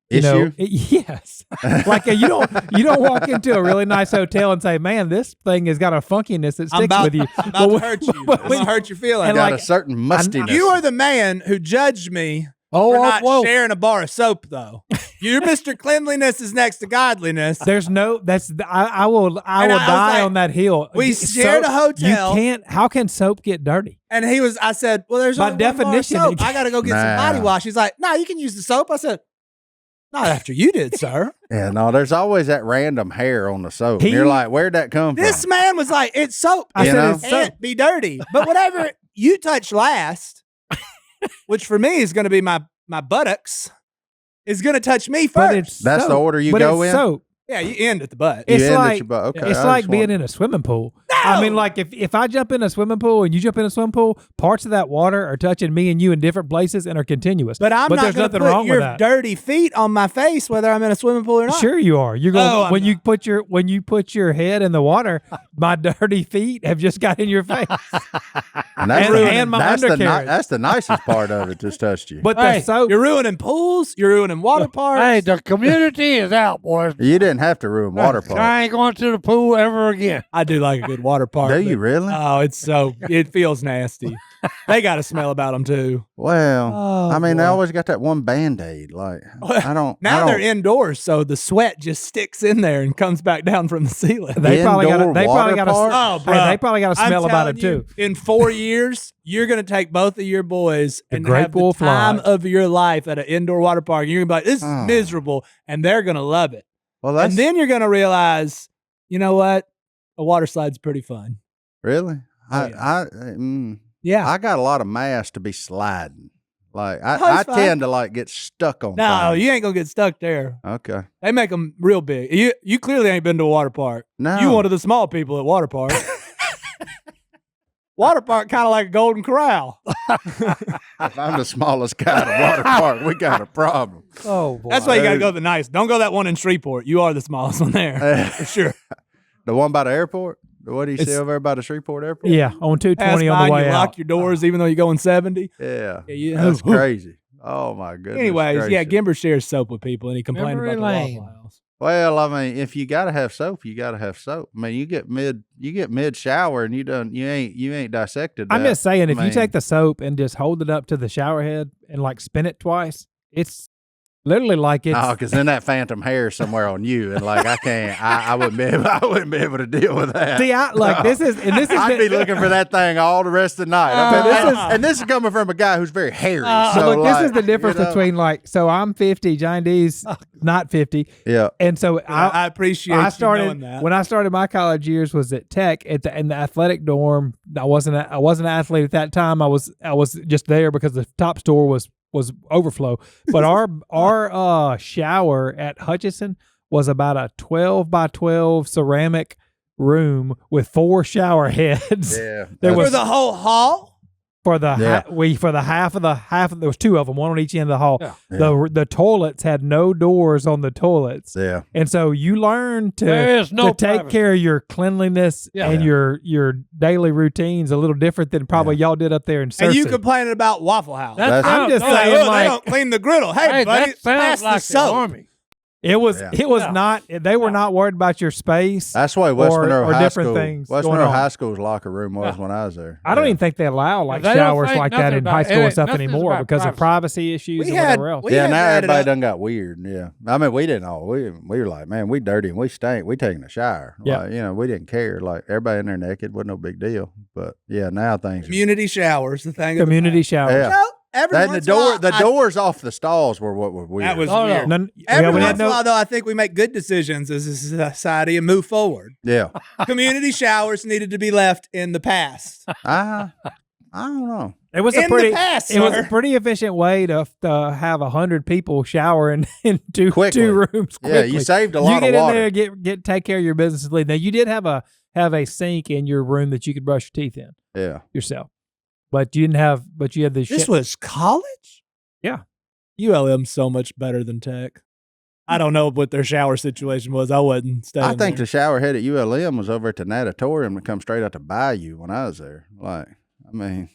issue. yes. Like you don't walk into a really nice hotel and say, "Man, this thing has got a funkiness that I'm sticks about, with you." I'm about But to when- hurt you. but I'm when- gonna hurt your feelings. and got like- a certain mustiness. You are the man who judged me oh, for whoa, not whoa. sharing a bar of soap, though. You're Mr. Cleanliness is next to godliness. There's no. I will And I was die like, on that hill. we shared a hotel. You can't. How can soap get dirty? And I said, well, there's By only one bar of definition, soap. it- I got to go get some Nah. body wash. He's like, no, you can use the soap. I said, not after you did, sir. Yeah, no, there's always that random hair on the soap. He- You're like, where'd that come This from? man was like, it's soap. I You said know? it's soap. Can't be dirty. But whatever you touch last, which for me is going to be my buttocks, is going to touch me first. But it's That's the soap. order you but go it's in? Soap. yeah, you end at the butt. You It's end at like your butt. Okay, it's I like just being want- in a swimming pool. I mean, like if I jump in a swimming pool and you jump in a swimming pool, parts of that water are touching me and you in different places and are continuous. But I'm not there's going to nothing wrong put your with that. dirty feet on my face, whether I'm in a swimming pool or not. Sure, you are. You're going Oh, I'm when you put your head in the water. My dirty feet have just got in your face. And that's, and- the, and my that's, the, undercarriage. that's the nicest part of it. Just touched you. But Hey, the soap. You're ruining pools. You're ruining water parks. Hey, the community is out, boys. you didn't have to ruin water park. I ain't going to the pool ever again. I do like a good water park. Do but- you really? Oh, it feels nasty. They got a smell about them too. Well, Oh, I mean, they boy. always got that one Band-Aid. Like, I don't. Now I they're don't, indoors, so the sweat just sticks in there and comes back down from the ceiling. They probably got. Indoor They probably got. water Oh, Hey, bro. they probably got a I'm smell about telling it you, too. In 4 years, you're gonna take both of your boys The and Great have the Wolf time Lodge. of your life at an indoor water park. And you're gonna be like, "This is Oh. miserable," and they're gonna love it. Well, that's And then you're gonna realize, you know what? A water slide's pretty fun. really. Oh, yeah. Yeah. I got a lot of mass to be sliding. Like I That's fine. tend to like get stuck on. No, things. you ain't gonna get stuck there. Okay. They make them real big. You clearly ain't been to a water park. No. You one of the small people at water park. Water park kind of like a Golden Corral. If I'm the smallest guy at a water park, we got a problem. Oh boy. That's why you got to go to the nice. Don't go that one in Shreveport. You are the smallest one there for sure. The one by the airport. What do you see It's- over there by the Shreveport Airport? Yeah, on Pass 220 on by, the way you out. lock your doors even though you're going 70. Yeah. Yeah, That's crazy. Oh my goodness. Anyways, yeah, gracious. Gimber shares soap with people, and he complained Memory about the lane. Waffle House. Well, I mean, if you gotta have soap, you gotta have soap. I mean, you get mid shower and you ain't dissected. I'm that. just saying, if I you mean, take the soap and just hold it up to the shower head and like spin it twice, it's literally like it's. oh, because then that phantom hair somewhere on you, and like I wouldn't be able to deal with that. See, I like this is I'd be looking for that thing all the rest of the night. And this is coming from a guy who's very hairy. so look, like, this is the difference you know, between like. So I'm 50, John D's not 50, yeah. and so I appreciate I you started knowing that. when I started my college years was at Tech in the athletic dorm. I wasn't an athlete at that time. I was just there because the top store was overflow. But our shower at Hutchinson was about a 12 by 12 ceramic room with 4 shower heads. Yeah. There For was the whole hall? for the Yeah. for the half of there was 2 of them, one on each end of the hall. Yeah. The toilets had no doors on the toilets. Yeah. And so you learn There is no to take privacy. care of your cleanliness Yeah. and your daily routines a little different than probably y'all did up there in Cersei. And you complaining about Waffle House. That I'm sounds- just no, saying, Like, oh, like, they don't clean the griddle. Hey, buddy, that pass sounds the like the soap. Army. it was Yeah. it was not they were not worried about your space. That's why West Or- Monroe or High different School. things West going Monroe on. High School's locker room was when I was there. I don't Yeah. even think they allow like They don't showers think like that nothing in high about school and it. stuff Nothing's anymore about because of privacy issues We and had- whatever else. we Yeah, had now that everybody up. done got weird. Yeah, I mean, we didn't all. We were like, man, we dirty and we stink. We taking a shower. Yeah. Like, we didn't care. Like everybody in there naked, wasn't no big deal. But yeah, now things. Community showers, the thing. of the Community past. showers. Yeah. No, every And once in a while, the doors off the stalls were what were weird. That was Oh, no. weird. None, Every yeah, we once had in a no, while, though, I think we make good decisions as a society and move forward. Yeah, Community showers needed to be left in the past. I don't know. it was in a pretty the past, it was a sir. pretty efficient way to have 100 people shower in two Quickly. rooms quickly. Yeah, you saved a You lot get of water. in there, get take care of your business and leave. Now you did have a sink in your room that you could brush your teeth in Yeah, yourself, but you didn't have. But you had the This shit. was college? Yeah. ULM's so much better than Tech. I don't know what their shower situation was. I wasn't staying I think there. the shower head at ULM was over at the natatorium that comes straight out to Bayou when I was there. Like, I mean,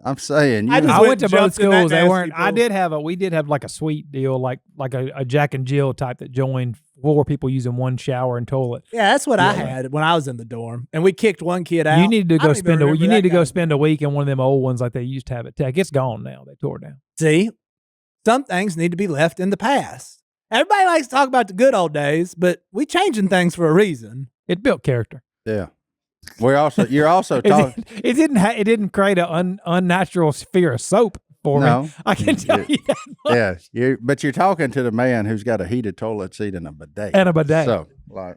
I'm saying, I just I went went to and both jumped in that schools. They nasty weren't. I pool. did have we did have like a suite deal, like a Jack and Jill type that joined 4 people using one shower and toilet. Yeah, that's what I Yeah. had when I was in the dorm. And we kicked one kid out. You need to I go don't even spend remember you that need to go guy. spend a week in one of them old ones like they used to have at Tech. It's gone now. They tore it down. See, some things need to be left in the past. Everybody likes to talk about the good old days, but we changing things for a reason. It built character. yeah. You're also talking. It didn't create an unnatural sphere of soap for No. me. I can tell you that much. Yeah, but you're talking to the man who's got a heated toilet seat and a bidet. And a bidet. So, like,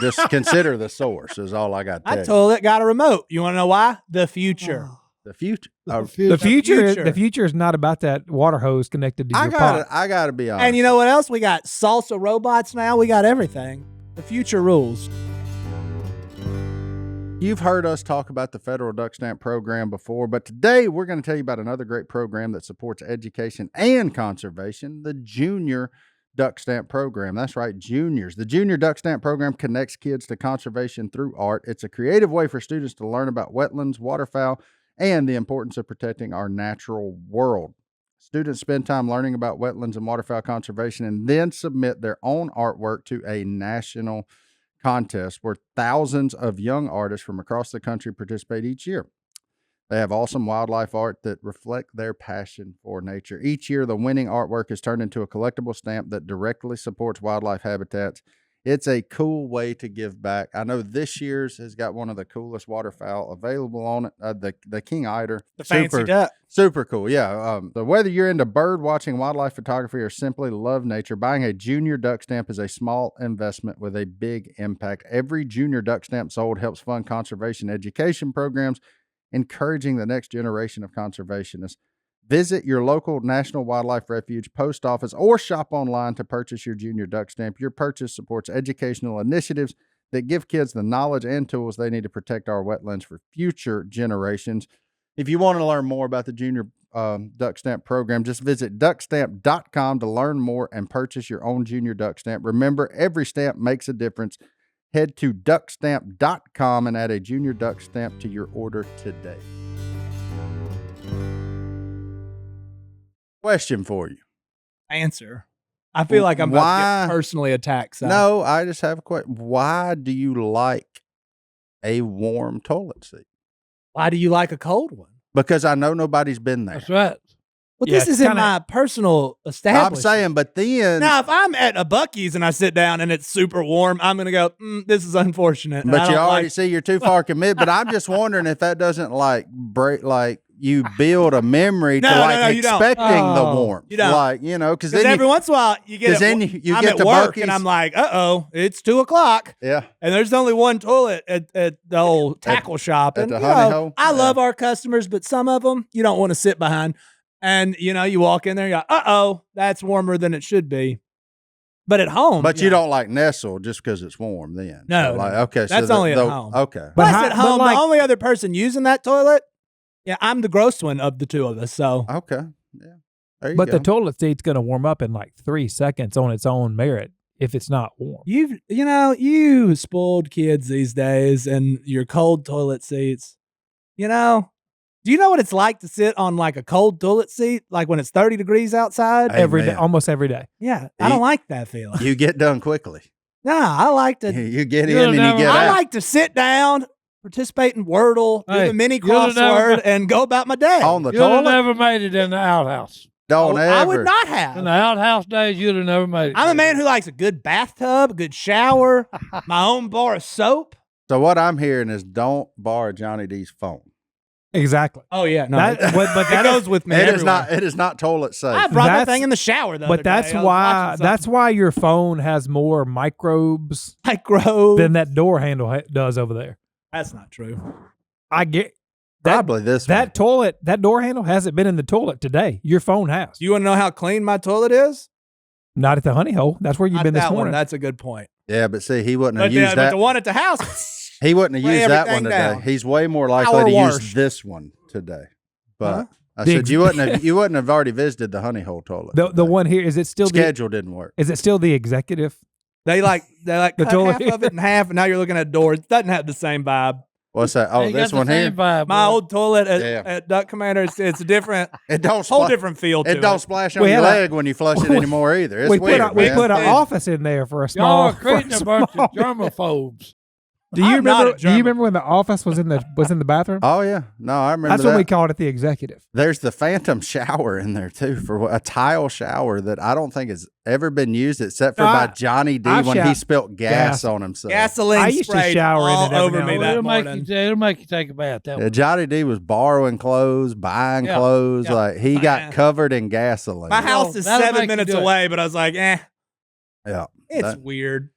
just consider the source is all I got to tell I you. toilet got a remote. You want to know why? The future. The future. The future. future is not about that water hose connected to I your gotta pot. be honest. And you know what else? We got salsa robots now. We got everything. The future rules. You've heard us talk about the federal duck stamp program before, but today we're going to tell you about another great program that supports education and conservation, the Junior Duck Stamp Program. That's right, juniors. The Junior Duck Stamp Program connects kids to conservation through art. It's a creative way for students to learn about wetlands, waterfowl, and the importance of protecting our natural world. Students spend time learning about wetlands and waterfowl conservation and then submit their own artwork to a national contest where thousands of young artists from across the country participate each year. They have awesome wildlife art that reflect their passion for nature. Each year, the winning artwork is turned into a collectible stamp that directly supports wildlife habitats. It's a cool way to give back. I know this year's has got one of the coolest waterfowl available on it, the king eider. The fancy duck. Super cool, yeah. So whether you're into bird watching, wildlife photography, or simply love nature, buying a Junior Duck Stamp is a small investment with a big impact. Every Junior Duck Stamp sold helps fund conservation education programs encouraging the next generation of conservationists. Visit your local National Wildlife Refuge, post office, or shop online to purchase your junior duck stamp. Your purchase supports educational initiatives that give kids the knowledge and tools they need to protect our wetlands for future generations. If you want to learn more about the junior duck stamp program, just visit duckstamp.com to learn more and purchase your own junior duck stamp. Remember, every stamp makes a difference. Head to duckstamp.com and add a junior duck stamp to your order today. Question for you. Answer. I feel like I'm about to get personally attacked. So. No, I just have a question. Why do you like a warm toilet seat? Why do you like a cold one? Because I know nobody's been there. That's right. Well, this is in my personal establishment. I'm saying, but then... Now, if I'm at a Buc-ee's and I sit down and it's super warm, I'm going to go, this is unfortunate. But you already see you're too far committed. But I'm just wondering if that doesn't break, you build a memory to expecting the warmth. You don't. Because every once in a while you get I'm at work and I'm like, it's 2:00. Yeah. And there's only one toilet at the old tackle shop. At And the honey hole? I love our customers, but some of them you don't want to sit behind. And you walk in there, you go, that's warmer than it should be. But at home, but you don't like nestle just because it's warm. Then no, okay, that's so only at home. Okay, but at home, the only other person using that toilet, I'm the gross one of the two of us. So okay, yeah. There you But go. the toilet seat's going to warm up in like 3 seconds on its own merit if it's not warm. You spoiled kids these days, and your cold toilet seats. Do you know what it's like to sit on like a cold toilet seat, like when it's 30 degrees outside? Every day, almost every day. Yeah, I don't like that feeling. You get done quickly. Nah, I like to. You get in and you get out. I like to sit down, participate in Wordle, do the mini crossword, and go about my day. On the You'd toilet? have never made it in the outhouse. Don't ever. I would not have. In the outhouse days, you'd have never made it. I'm a man who likes a good bathtub, a good shower, my own bar of soap. So what I'm hearing is don't borrow Johnny D's phone. Exactly. Oh yeah, no, but that goes with me. It everywhere. is not toilet safe. I brought that thing in the shower though. But that's why your phone has more microbes than that door handle does over there. That's not true. I get that, probably this that toilet, that door handle hasn't been in the toilet today. Your phone has. Do you want to know how clean my toilet is? Not at the honey hole. That's where you've been this morning. That's a good point. Yeah, but see, he wouldn't have used that. But the one at the house. He wouldn't have used that one today. Down. He's way more likely to use this one today. But I said you wouldn't have already visited the honey hole toilet. The one here, is it still schedule didn't work? Is it still the executive? They cut the toilet half of it in half, and now you're looking at a door. It doesn't have the same vibe. What's that? Oh, this one here. Vibe, my old toilet at Duck Commander. It's a different. It don't whole different feel. It don't splash on your leg when you flush it anymore either. It's weird. We put an office in there for a small. Y'all are creating a bunch of germaphobes. Do you remember when the office was in the bathroom? Oh yeah, no, I remember. That's what we called it, the executive. There's the phantom shower in there too, for a tile shower that I don't think has ever been used except for by Johnny D when he spilt gas on himself. Gasoline. I used to shower in it over me that morning. It'll make you take a bath. Johnny D was borring clothes, buying clothes. Like he got covered in gasoline. My house is 7 minutes away, but I was like, Yeah, it's weird.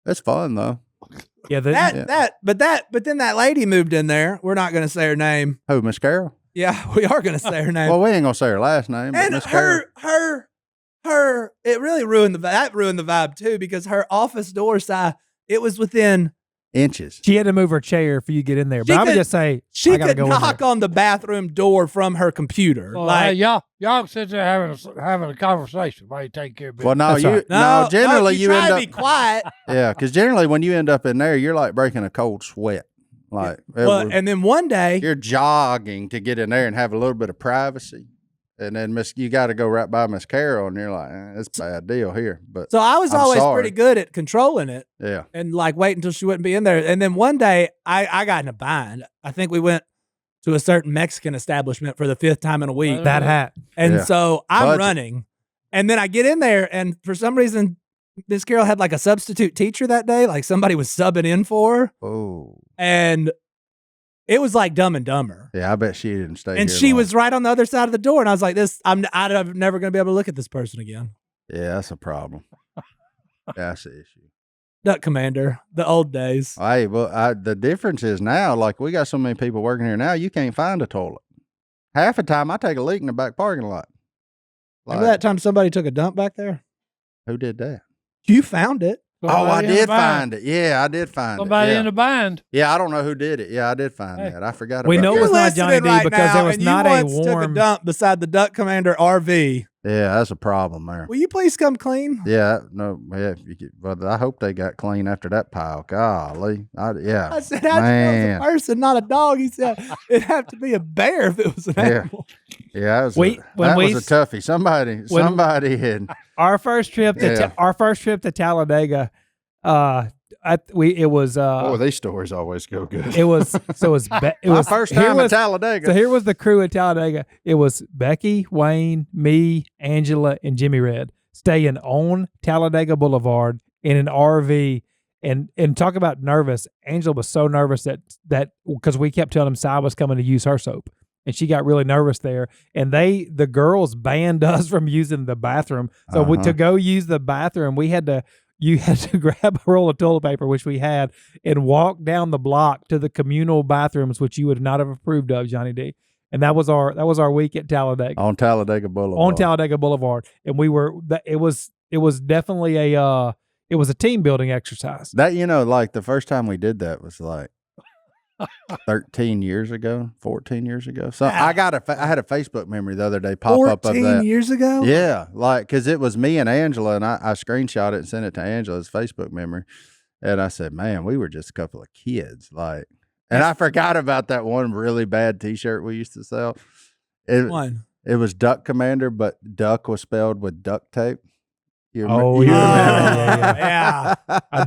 It's fun though. Yeah, but then that lady moved in there. We're not going to say her name. Who, Miss Carol? Yeah, we are going to say her name. Well, we ain't going to say her last name. And Miss Carol. It really ruined the vibe too, because her office door size, it was within inches. She had to move her chair for you to get in there. But I would just say she could knock on the bathroom door from her computer. Well, y'all sit there having a conversation while you take care of business. Well, generally you try end to up be quiet. Yeah, because generally when you end up in there, you're like breaking a cold sweat. Like, and then one day you're jogging to get in there and have a little bit of privacy. And then you got to go right by Miss Carol, and you're like, it's a bad deal here. But so I was always pretty good at controlling it. Yeah. And like wait until she wouldn't be in there. And then one day I got in a bind. I think we went to a certain Mexican establishment for the 5th time in a week. That hat. And so I'm running. And then I get in there, and for some reason, Miss Carol had like a substitute teacher that day. Like somebody was subbing in for her. Oh. And it was like Dumb and Dumber. Yeah, I bet she didn't stay. And she was right on the other side of the door, and I was like, I'm never going to be able to look at this person again. Yeah, that's a problem. That's the issue. Duck Commander, the old days. Hey, well, the difference is now, like we got so many people working here now, you can't find a toilet. Half the time, I take a leak in the back parking lot. Remember that time somebody took a dump back there? Who did that? You found it. I did find it. Yeah, I did find Somebody it. Yeah. in the bind. Yeah, I don't know who did it. Yeah, I did find that. I forgot about We know that. it was You're not Johnny listening D because there was and not you a once took a warm. dump beside the Duck Commander RV. Yeah, that's a problem there. Will you please come clean? Yeah, no, yeah. But I hope they got clean after that pile. Golly. Yeah. I said, I Man. was a person, not a dog. He said, it'd have to be a bear if it was an animal. Yeah, that was, We- when that we was a toughie. Somebody had. Our first trip to Talladega, it was these stories always go good. it was My first time at Talladega. So here was the crew at Talladega. It was Becky, Wayne, me, Angela, and Jimmy Red staying on Talladega Boulevard in an RV. And talk about nervous. Angela was so nervous that because we kept telling him Si was coming to use her soap. And she got really nervous there. And the girls banned us from using the bathroom. So to go use the bathroom, you had to grab a roll of toilet paper, which we had, and walk down the block to the communal bathrooms, which you would not have approved of, Johnny D. And that was our week at Talladega. On Talladega Boulevard. And it was definitely a team building exercise. That, like the first time we did that was like 13 years ago, 14 years ago. So I had a Facebook memory the other day pop up of that. 14 years ago? Yeah, because it was me and Angela, and I screenshot it and sent it to Angela's Facebook memory. And I said, man, we were just a couple of kids. And I forgot about that one really bad T-shirt we used to sell. It was Duck Commander, but duck was spelled with duct tape. Yeah.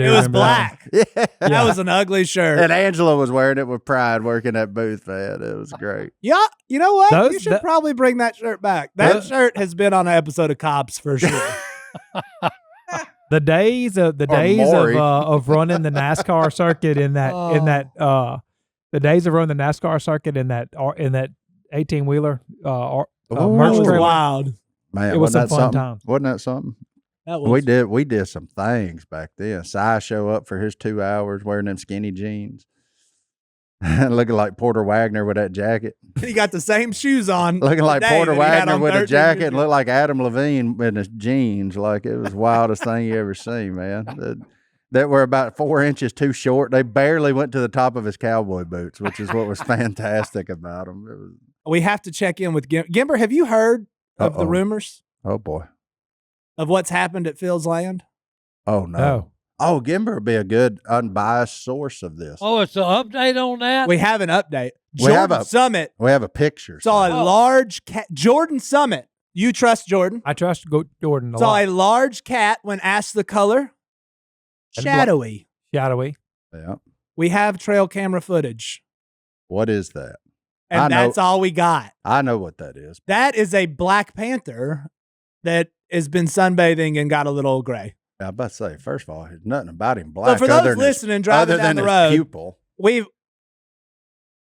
It was black. Yeah. That was an ugly shirt. And Angela was wearing it with pride working that booth, man. It was great. Yeah, you know what? You should probably bring that shirt back. That shirt has been on an episode of Cops for sure. The days of running the NASCAR circuit in that 18-wheeler merch trailer. Wild. Man, It was some fun something? times. Wasn't that something? That was, We did some things back then. Si show up for his 2 hours wearing them skinny jeans. Looking like Porter Wagner with that jacket. he got the same shoes on. Looking like today Porter that he had Wagner on with a 13 jacket years and ago. looked like Adam Levine in his jeans. Like it was the wildest thing you ever seen, man. That were about 4 inches too short. They barely went to the top of his cowboy boots, which is what was fantastic about them. We have to check in with Gimber. Have you heard of the rumors Oh, boy. of what's happened at Phil's Land? Oh, no. Oh, Gimber would be a good unbiased source of this. Oh, it's an update on that? We have an update. We have Jordan Summit We have a picture. saw a large cat. Jordan Summit. You trust Jordan? I trust Jordan a Saw lot. a large cat when asked the color. Shadowy. Shadowy. Yeah. We have trail camera footage. What is that? And that's all we got. I know what that is. That is a black panther that has been sunbathing and got a little gray. I was about to say, first of all, there's nothing about him black. So for those listening, driving down the road, pupil.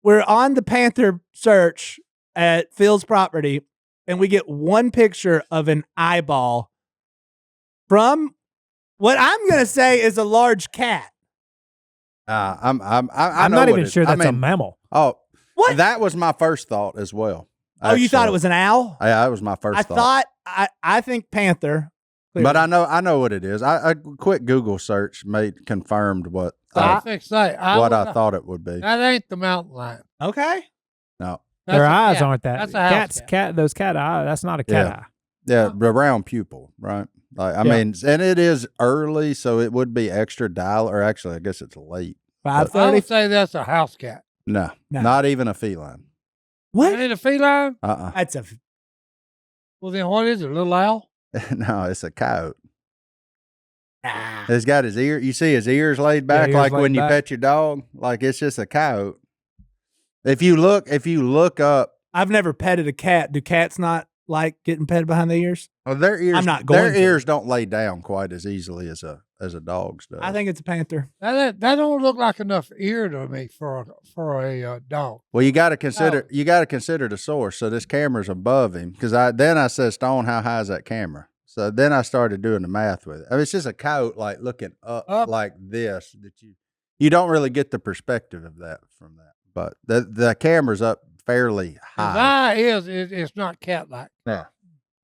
we're on the Panther search at Phil's property, and we get one picture of an eyeball from what I'm going to say is a large cat. I'm I'm not even sure that's a mammal. Oh, What? That was my first thought as well. Oh, you thought it was an owl? Yeah, that was my first thought. I think Panther. But I know what it is. A quick Google search confirmed what I thought it would be. That ain't the mountain lion. Okay. No. Their eyes aren't that. That's a house cat. Those cat eye. That's not a cat eye. Yeah, the round pupil, right? I mean, and it is early, so it would be extra dial, or actually, I guess it's late. 5:30. I would say that's a house cat. No, No. not even a feline. What? That ain't a feline? That's a. Well, then what is it, a little owl? No, it's a coyote. Ah. It's got his ear. You see his ears laid back, ears like laid when you back. pet your dog. Like it's just a coyote. If you look up, I've never petted a cat. Do cats not like getting petted behind the ears? well, their ears. I'm not going Their to. ears don't lay down quite as easily as a dog's does. I think it's a panther. That don't look like enough ear to me for a dog. Well, you got to consider the source. So this camera's above him because I said, Stone, how high is that camera? So then I started doing the math with it. I mean, it's just a coat like looking up. Like this that you don't really get the perspective of that from that. But the camera's up fairly His high. eye it's not cat-like. Yeah.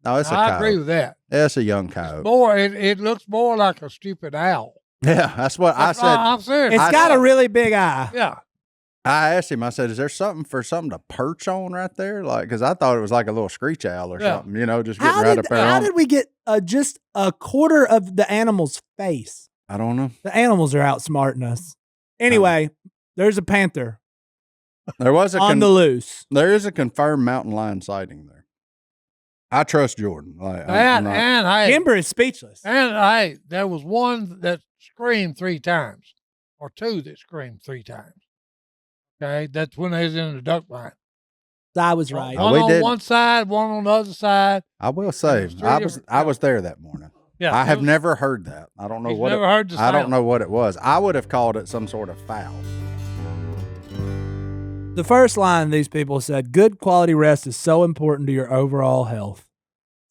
No, it's a I coyote. agree with that. It's a young coyote. More, it looks more like a stupid owl. Yeah, that's what I said. I'm serious. It's got a really big eye. Yeah. I asked him, I said, is there something to perch on right there? Like, because I thought it was like a little screech owl or something, just getting right up there. How did we get just a quarter of the animal's face? I don't know. The animals are outsmarting us. Anyway, there's a panther There was on the loose. There is a confirmed mountain lion sighting there. I trust Jordan. Like, And hey, Kimber is speechless. and hey, there was one that screamed 3 times, or 2 that screamed 3 times. Okay, that's when they was in the duck blind. I was right. One we on did. one side, one on the other side. I will say, There's 3 different- I was there that morning. Yeah, I have it was- never heard that. I don't know He's what never heard the I don't sound. know what it was. I would have called it some sort of foul. The first line these people said, good quality rest is so important to your overall health.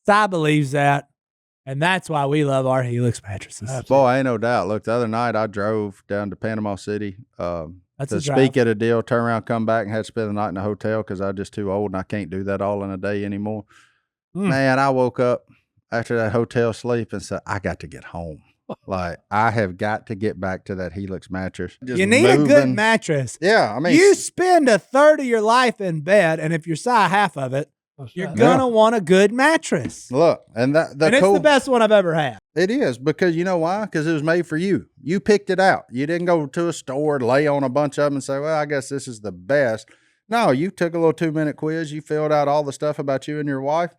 Si believes that, and that's why we love our Helix mattresses. Boy, ain't no doubt. Look, the other night I drove down to Panama City That's to a speak drive. at a deal, turn around, come back, and had to spend the night in a hotel because I'm just too old and I can't do that all in a day anymore. Man, I woke up after that hotel sleep and said, I got to get home. Like, I have got to get back to that Helix mattress. Just You need a good moving. mattress. Yeah, I mean, You spend a third of your life in bed, and if you're Si half of it, you're Yeah. gonna want a good mattress. look, and the And it's cool. the best one I've ever had. It is because you know why? Because it was made for you. You picked it out. You didn't go to a store, lay on a bunch of them, and say, "Well, I guess this is the best." No, you took a little 2-minute quiz. You filled out all the stuff about you and your wife,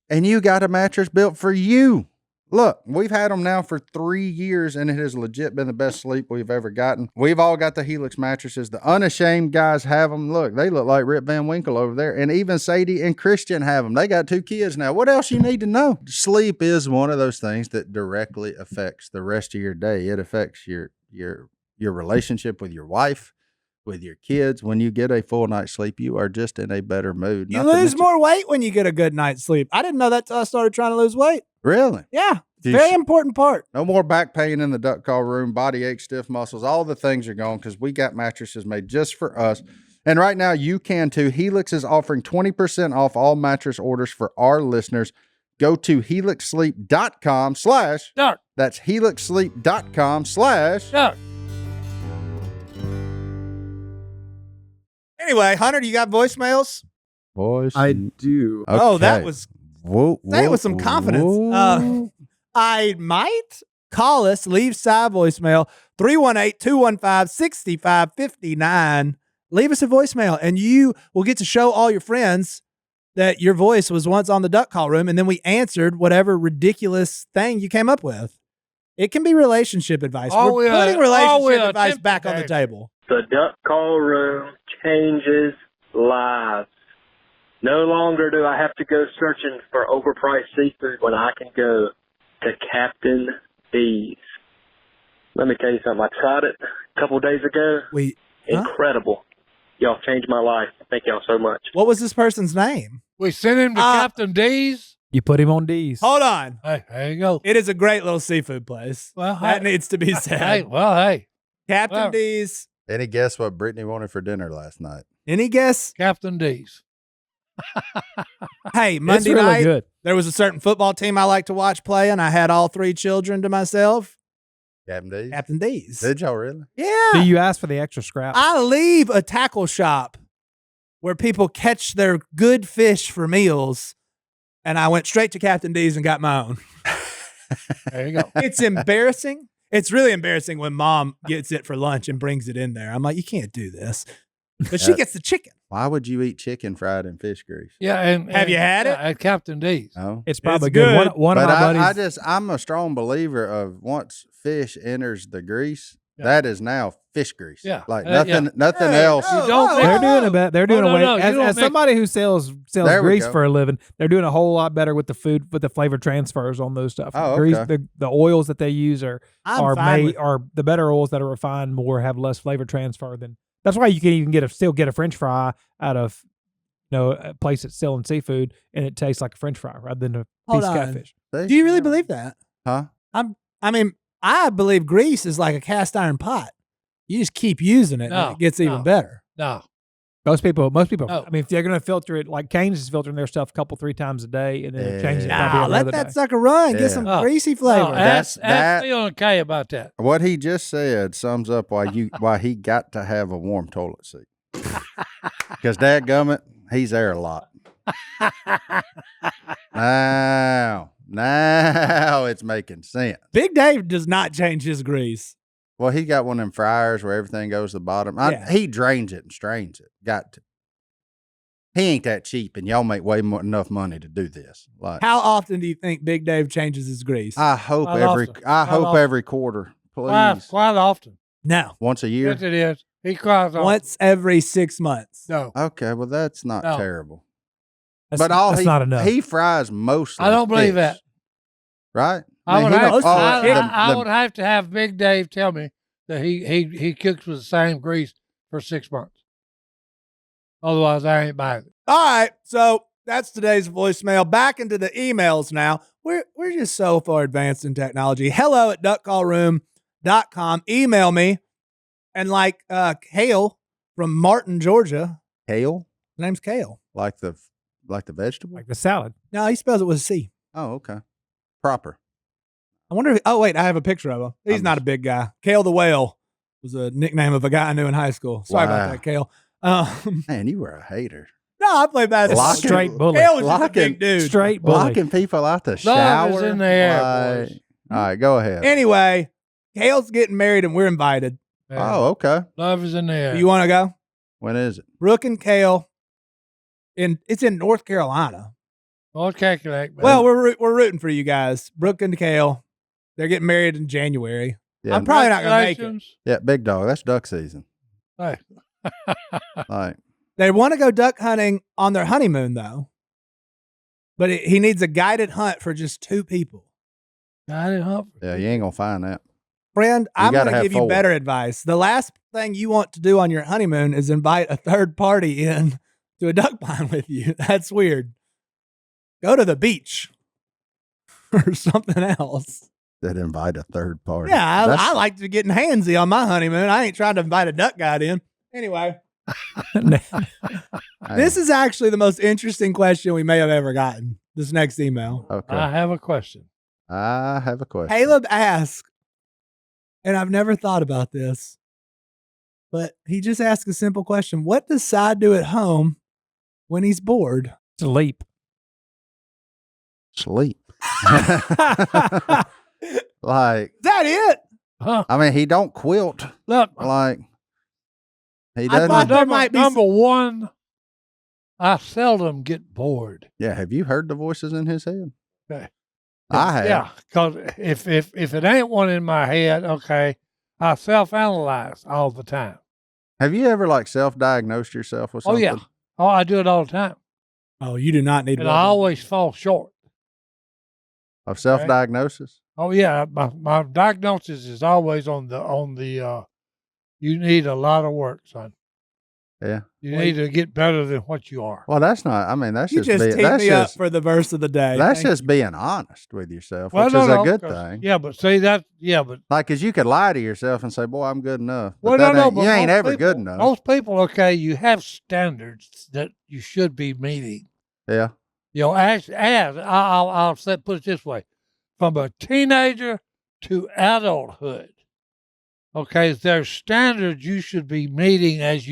and you got a mattress built for you. Look, we've had them now for 3 years, and it has legit been the best sleep we've ever gotten. We've all got the Helix mattresses. The Unashamed guys have them. Look, they look like Rip Van Winkle over there. And even Sadie and Christian have them. They got 2 kids now. What else you need to know? Sleep is one of those things that directly affects the rest of your day. It affects your relationship with your wife, with your kids. When you get a full night's sleep, you are just in a better mood. You Not to lose mention- more weight when you get a good night's sleep. I didn't know that till I started trying to lose weight. Really? Yeah, it's a You very sh- important part. No more back pain in the duck call room, body ache, stiff muscles, all the things are gone because we got mattresses made just for us. And right now you can too. Helix is offering 20% off all mattress orders for our listeners. Go to helixsleep.com/ Duck, that's helixsleep.com/ duck. Anyway, Hunter, do you got voicemails? boys. I do. Oh, that was whoa, say it with some confidence. whoa. I might call us, leave Si voicemail 318-215-6559. Leave us a voicemail, and you will get to show all your friends that your voice was once on the duck call room, and then we answered whatever ridiculous thing you came up with. It can be relationship advice. Oh, We're yeah. putting Oh, relationship yeah. advice Attempt back on the to. table. The duck call room changes lives. No longer do I have to go searching for overpriced seafood when I can go to Captain D's. Let me tell you something. I tried it a couple days ago. Huh? Incredible. Y'all changed my life. Thank y'all so much. What was this person's name? We sent him to Captain D's. You put him on D's. Hold on. Hey, there you go. It is a great little seafood place. Well, That hey, needs to be said. hey, Captain well. D's. Any guess what Brittany wanted for dinner last night? Any guess? Captain D's. Hey, It's Monday really night, good. there was a certain football team I like to watch play, and I had all 3 children to myself. Captain D's? Captain D's. Did y'all really? Yeah. Do you ask for the extra scraps? I leave a tackle shop where people catch their good fish for meals, and I went straight to Captain D's and got my own. There you go. It's embarrassing. It's really embarrassing when mom gets it for lunch and brings it in there. I'm like, you can't do this. But she gets the chicken. Why would you eat chicken fried in fish grease? Yeah, and Have you had it? At Captain D's. No. It's probably It's good. good. One of But my buddies. I'm a strong believer of once fish enters the grease, Yeah. that is now fish grease. Yeah. Like Yeah. nothing Hey, else. oh, don't oh, think- They're oh, doing a bit. They're doing No, away. no, you As don't make- somebody who sells There we grease go. for a living, they're doing a whole lot better with the food, with the flavor transfers on those stuff. Oh, Grease, okay. the oils that they use are I'm fine made with- are the better oils that are refined more, have less flavor transfer than. That's why you can even still get a French fry out of a place that's selling seafood, and it tastes like a French fry rather than a Hold piece of on. catfish. Do you really believe that? Huh? I mean, I believe grease is like a cast iron pot. You just keep using it, and it gets even better. No. Most people. No. I mean, if they're going to filter it, like Cane's is filtering their stuff a couple, 3 times a day, and then they're changing it probably Nah, every let other that day. sucker run. Yeah. Get some Oh. greasy flavor. No, That's- ask Phil and Kay about that. What he just said sums up why he got to have a warm toilet seat. Because dadgummit, he's there a lot. Now it's making sense. Big Dave does not change his grease. Well, he got one of them fryers where everything goes to the bottom. Yeah. He drains it and strains it. Got to. He ain't that cheap, and y'all make way more enough money to do this. Like, How often do you think Big Dave changes his grease? I hope Quite every often. I Quite hope often. every quarter, please. Quite often. No, Once a year. Yes, it is. He cries often. once every 6 months. No. Okay, well that's not No. terrible. That's, But that's not enough. He fries mostly. I don't believe fish, that. Right? I would, he have, don't- I would have to have Big Dave tell me that he cooks with the same grease for 6 months. Otherwise, I ain't buying it. All right, so that's today's voicemail. Back into the emails now. We're just so far advanced in technology. hello@duckcallroom.com. Email me. And like Kale from Martin, Georgia. Kale, His name's Kale. like the vegetable. like the salad. No, he spells it with a C. Oh, okay. Proper. I wonder if, oh, wait, I have a picture of him. He's I'm not just- a big guy. Kale the Whale was a nickname of a guy I knew in high school. Sorry about Wow. that, Kale. Man, you were a hater. No, I played basketball. Locking- Straight bully. Kale was just a Locking- big dude. Straight bully. Blocking people out the Love shower. is in the air, boys. All right, go ahead. Anyway, Kale's getting married and we're invited. Yeah. Oh, okay. Love is in the air. Do you want to go? When is it? Brooke and Kale. It's in North Carolina. Don't calculate, man. Well, we're rooting for you guys. Brooke and Kale. They're getting married in January. Yeah, I'm probably not going to make it. Congratulations. yeah, big dog. That's duck season. Hey. Like, They want to go duck hunting on their honeymoon, though. But he needs a guided hunt for just 2 people. Got it, huh? yeah, you ain't gonna find that. Friend, I'm gotta going to have give you 4. better advice. The last thing you want to do on your honeymoon is invite a third party in to a duck blind with you. That's weird. Go to the beach or something else. That invite a third party. Yeah, That's- I like to get handsy on my honeymoon. I ain't trying to invite a duck guide in. Anyway, this is actually the most interesting question we may have ever gotten. This next email. okay. I have a question. I have a question. Caleb asked, and I've never thought about this, but he just asked a simple question. What does Si do at home when he's bored? Sleep. Sleep. Is Like, that it? Huh? I mean, he don't quilt. Look, Like, he I thought doesn't. there might be number one, I seldom get bored. Yeah, have you heard the voices in his head? Okay. I have. Yeah, because if it ain't one in my head, okay, I self-analyze all the time. Have you ever like self-diagnosed yourself with Oh, something? yeah. Oh, I do it all the time. Oh, you do not need And I always fall short. Of self-diagnosis? Oh, yeah. My diagnosis is always on the you need a lot of work, son. Yeah. You need to get better than what you are. Well, that's not. I mean, that's You just just being, teed that's me up just for the verse of the day. that's Thank just being honest with yourself, Well, which no, is no, a good 'cause- thing. Yeah, but see that, yeah, but Like, cause you could lie to yourself and say, "Boy, I'm good enough." But well, that no, ain't- but you ain't most ever people- good enough. Most people, okay, you have standards that you should be meeting. Yeah. You know, I'll say, put it this way, from a teenager to adulthood. Okay, there's standards you should be meeting as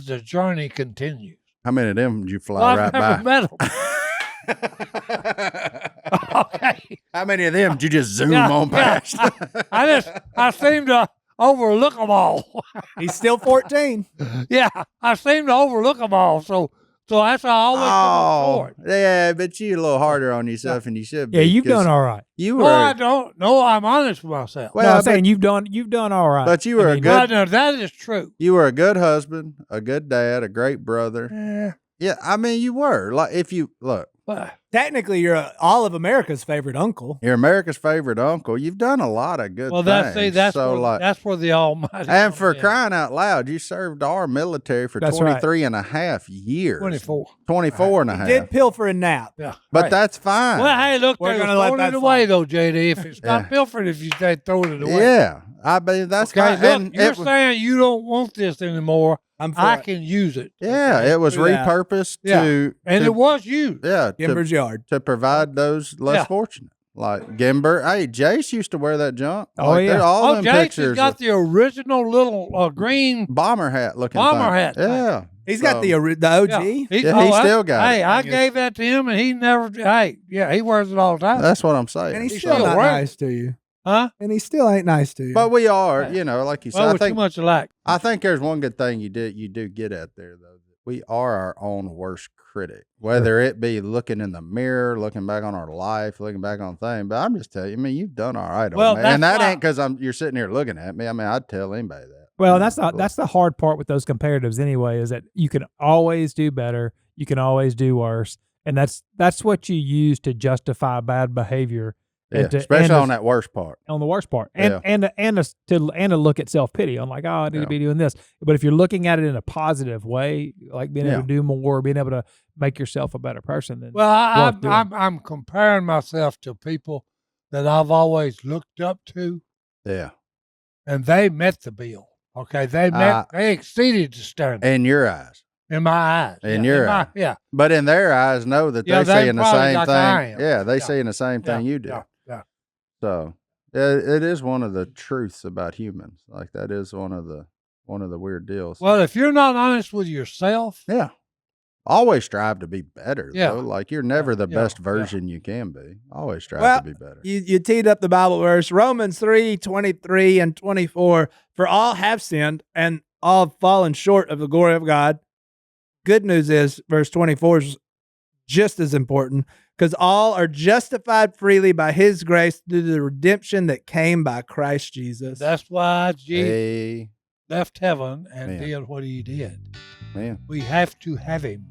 the journey continues. How many of them did you fly Well, right I've never by? met them. Okay, How many of them did you just zoom Yeah, on yeah. past? I seem to overlook them all. He's still 14. Yeah, I seem to overlook them all. So that's how I always come forward. yeah, but you're a little harder on yourself than you should be. Yeah, you've 'cause done all right. You No, were, I don't. No, I'm honest with myself. well, no, I'm but, saying you've done all right. but you were I a mean, good, No, that is true. you were a good husband, a good dad, a great brother. Yeah, I mean, you were. Like, if you look, Well, Technically, you're all of America's favorite uncle. you're America's favorite uncle. You've done a lot of good that's things. that's so, where, like, that's where the Almighty. and comes for in. crying out loud, you served our military for That's right. 23 and a half years. 24. 24 and a half. Did pilfer and nap. Yeah, But Hey. that's fine. Well, hey, look, We're they're gonna let throwing that it away slide. though, JD. If it's not Yeah. pilfered, if you say throwing it away. yeah. I mean, that's Okay, fine. look, And you're it was- saying you don't want this anymore. I'm for I it. can use it. yeah, Okay? it was do that. repurposed Yeah. to, And to- it was used. yeah, Gimbers Yard. to provide those less Yeah. fortunate. Like Gimber. Hey, Jace used to wear that junk. Oh, Like, yeah. All Oh, them Jake's pictures. got the original little green. bomber hat looking Bomber thing. hat thing. Yeah. He's got So- the OG. Yeah, he still got Hey, it. I gave that to him, and he never. Hey, yeah, he wears it all the time. That's what I'm saying. And he's He's still still not wearing it. nice to you. Huh? And he still ain't nice to you. But we are, you know, like you said. Well, I we're too think much alike. I think there's one good thing you do get at there though. We are our own worst critic, whether it be looking in the mirror, looking back on our life, looking back on things. But I'm just telling you, I mean, you've done all right, Well, old man. And that's that why- ain't because you're sitting here looking at me. I mean, I'd tell anybody that. Well, that's the hard part with those comparatives anyway, is that you can always do better, you can always do worse, and that's what you use to justify bad behavior. Yeah, and to, especially and on that worst part. on the worst part, and Yeah. to look at self pity on like, oh, I need Yeah. to be doing this. But if you're looking at it in a positive way, like being able Yeah. to do more, being able to make yourself a better person, then Well, worth doing. I'm comparing myself to people that I've always looked up to, Yeah, and they met the bill. Okay, they exceeded the standard in your eyes, in my eyes. In Yeah, your my- eyes. yeah. but in their eyes, know that Yeah, they're they seeing the probably same like thing. I am. Yeah, they Yeah. seeing the same thing you do. Yeah. So it is one of the truths about humans. Like that is one of the weird deals. Well, if you're not honest with yourself, yeah. Always strive to be better. Yeah. Though. Like you're never the Yeah. best Yeah. version you can be. Always strive Well, to be better. You teed up the Bible verse, Romans 3:23 and 24. For all have sinned and all have fallen short of the glory of God. Good news is, verse 24 is just as important, because all are justified freely by his grace through the redemption that came by Christ Jesus. that's why Jesus Hey, left heaven and Man. did what he did. man. We have to have him.